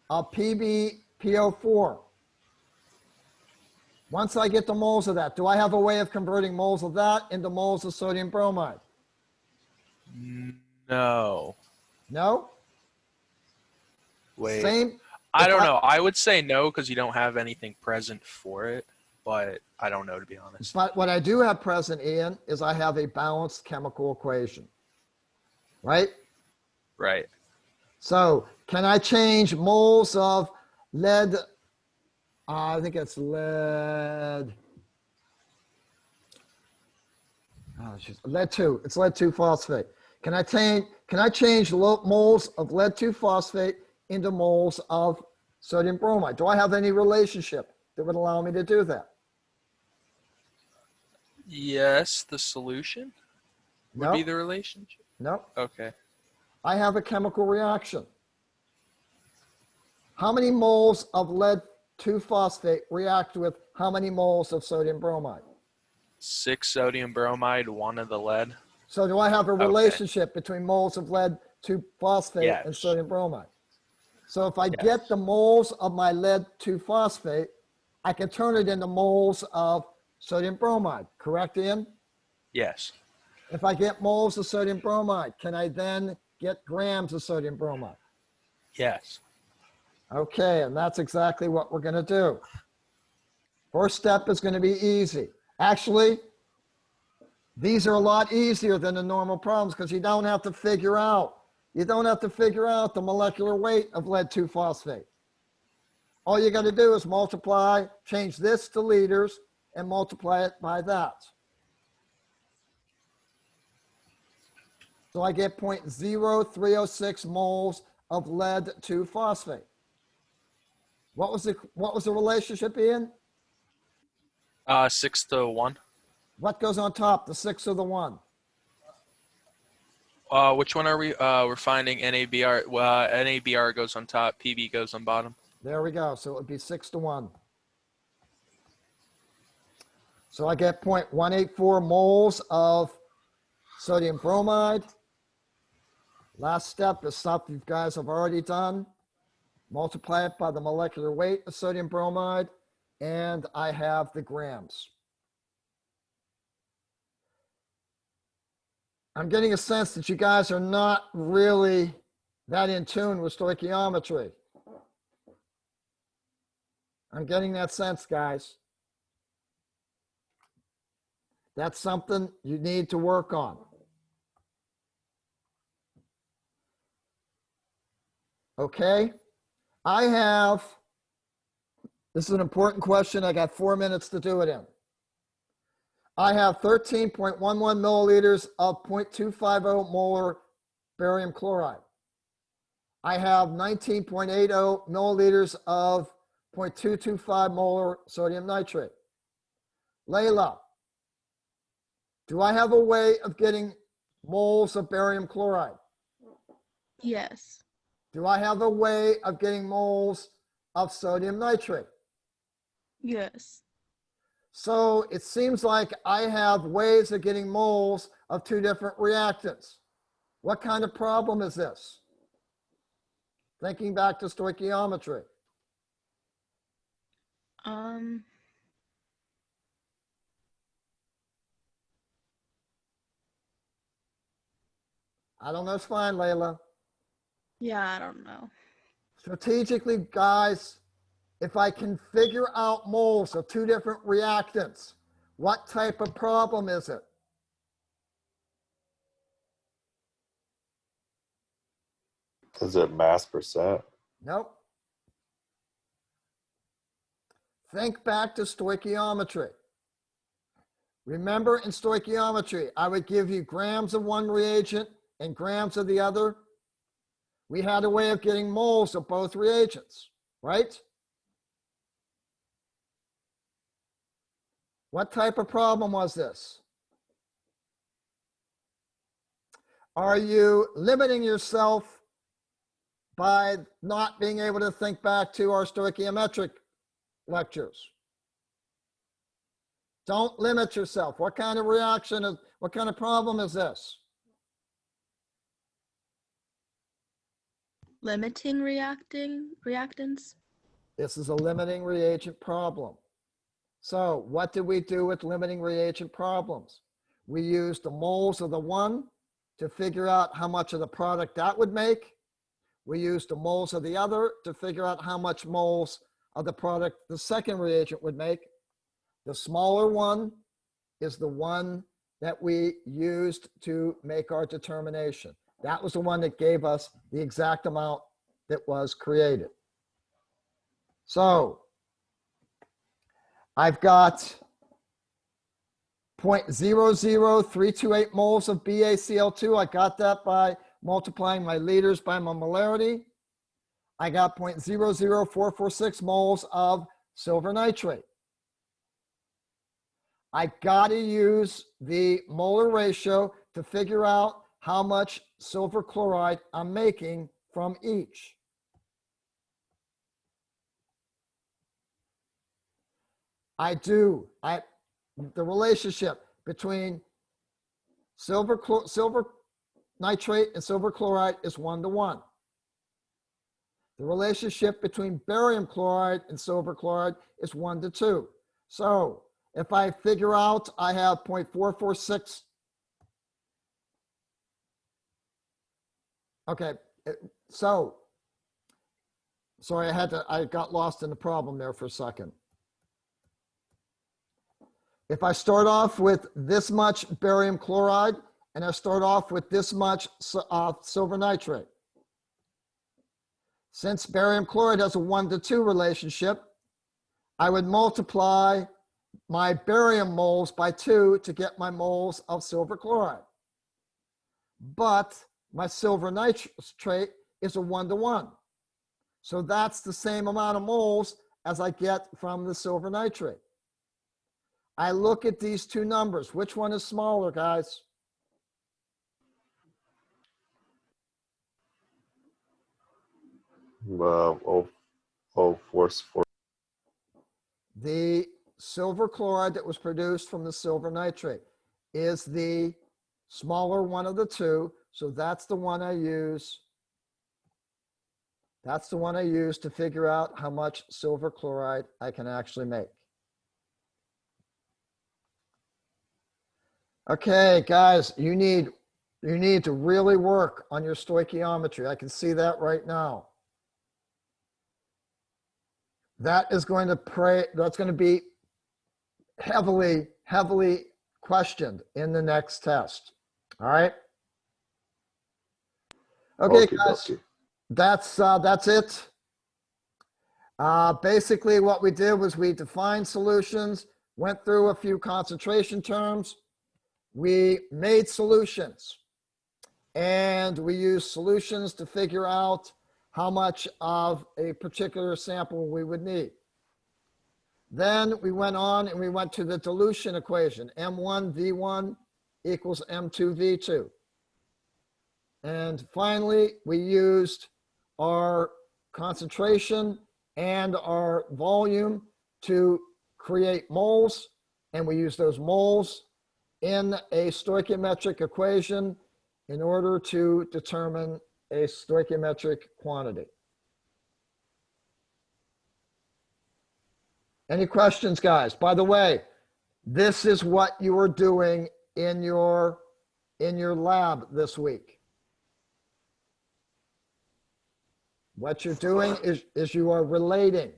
of PbPO4, once I get the moles of that, do I have a way of converting moles of that into moles of sodium bromide? No. No? Wait. Same. I don't know. I would say no because you don't have anything present for it, but I don't know, to be honest. But what I do have present, Ian, is I have a balanced chemical equation, right? Right. So can I change moles of lead? I think it's lead. Oh, lead 2. It's lead 2 phosphate. Can I change moles of lead 2 phosphate into moles of sodium bromide? Do I have any relationship that would allow me to do that? Yes, the solution would be the relationship. No. Okay. I have a chemical reaction. How many moles of lead 2 phosphate react with how many moles of sodium bromide? 6 sodium bromide, 1 of the lead. So do I have a relationship between moles of lead 2 phosphate and sodium bromide? So if I get the moles of my lead 2 phosphate, I can turn it into moles of sodium bromide, correct, Ian? Yes. If I get moles of sodium bromide, can I then get grams of sodium bromide? Yes. Okay, and that's exactly what we're going to do. First step is going to be easy. Actually, these are a lot easier than the normal problems because you don't have to figure out the molecular weight of lead 2-phosphate. All you got to do is multiply, change this to liters, and multiply it by that. So I get 0.0306 moles of lead 2-phosphate. What was the relationship, Ian? 6 to 1. What goes on top, the 6 or the 1? Which one are we? We're finding NABR. NABR goes on top. PB goes on bottom. There we go. So it would be 6 to 1. So I get 0.184 moles of sodium bromide. Last step is stuff you guys have already done. Multiply it by the molecular weight of sodium bromide, and I have the grams. I'm getting a sense that you guys are not really that in tune with stoichiometry. I'm getting that sense, guys. That's something you need to work on. Okay, this is an important question. I got 4 minutes to do it in. I have 13.11 milliliters of 0.250 molar barium chloride. I have 19.80 milliliters of 0.225 molar sodium nitrate. Layla, do I have a way of getting moles of barium chloride? Yes. Do I have a way of getting moles of sodium nitrate? Yes. So it seems like I have ways of getting moles of 2 different reactants. What kind of problem is this? Thinking back to stoichiometry. I don't know, it's fine, Layla. Yeah, I don't know. Strategically, guys, if I can figure out moles of 2 different reactants, what type of problem is it? Is it mass percent? Nope. Think back to stoichiometry. Remember in stoichiometry, I would give you grams of one reagent and grams of the other. We had a way of getting moles of both reagents, right? What type of problem was this? Are you limiting yourself by not being able to think back to our stoichiometric lectures? Don't limit yourself. What kind of what kind of problem is this? Limiting reactants? This is a limiting reagent problem. So what did we do with limiting reagent problems? We used the moles of the one to figure out how much of the product that would make. We used the moles of the other to figure out how much moles of the product the second reagent would make. The smaller one is the one that we used to make our determination. That was the one that gave us the exact amount that was created. So I've got 0.00328 moles of BaCl2. I got that by multiplying my liters by my molarity. I got 0.00446 moles of silver nitrate. I got to use the molar ratio to figure out how much silver chloride I'm making from each. The relationship between silver nitrate and silver chloride is 1 to 1. The relationship between barium chloride and silver chloride is 1 to 2. So if I figure out I have 0.446. Okay, so sorry, I got lost in the problem there for a second. If I start off with this much barium chloride and I start off with this much silver nitrate, since barium chloride has a 1 to 2 relationship, I would multiply my barium moles by 2 to get my moles of silver chloride. But my silver nitrate is a 1 to 1. So that's the same amount of moles as I get from the silver nitrate. I look at these two numbers. Which one is smaller, guys? Force. The silver chloride that was produced from the silver nitrate is the smaller one of the two. So that's the one I use. That's the one I use to figure out how much silver chloride I can actually make. Okay, guys, you need to really work on your stoichiometry. I can see that right now. That's going to be heavily questioned in the next test. All right. Okay, guys, that's it. Basically what we did was we defined solutions, went through a few concentration terms, we made solutions, and we used solutions to figure out how much of a particular sample we would need. Then we went on and we went to the dilution equation, M1V1 equals M2V2. And finally, we used our concentration and our volume to create moles, and we used those moles in a stoichiometric equation in order to determine a stoichiometric quantity. Any questions, guys? By the way, this is what you are doing in your lab this week. What you're doing is you are relating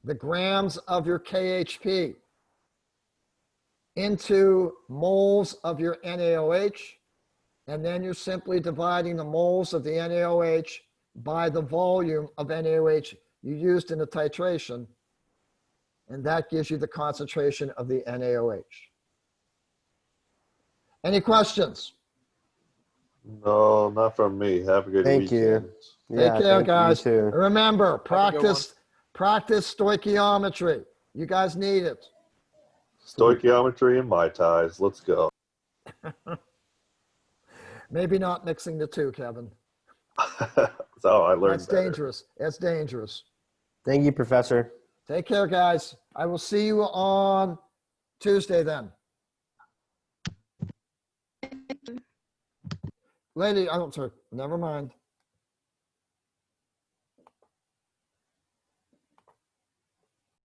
the grams of your KHP into moles of your NaOH, and then you're simply dividing the moles of the NaOH by the volume of NaOH you used in the titration, and that gives you the concentration of the NaOH. Any questions? No, not from me. Have a good Thank you. weekend. Take care, thank you, guys. you too. Remember, Have a good one. practice stoichiometry. You guys need it. Stoichiometry and Mai Tais. Let's go. Maybe not mixing the two, Kevin. That's how I learned That's better. dangerous. That's dangerous. Thank you, Professor. Take care, guys. I will see you on Tuesday then. Lady, I don't, sorry, never mind.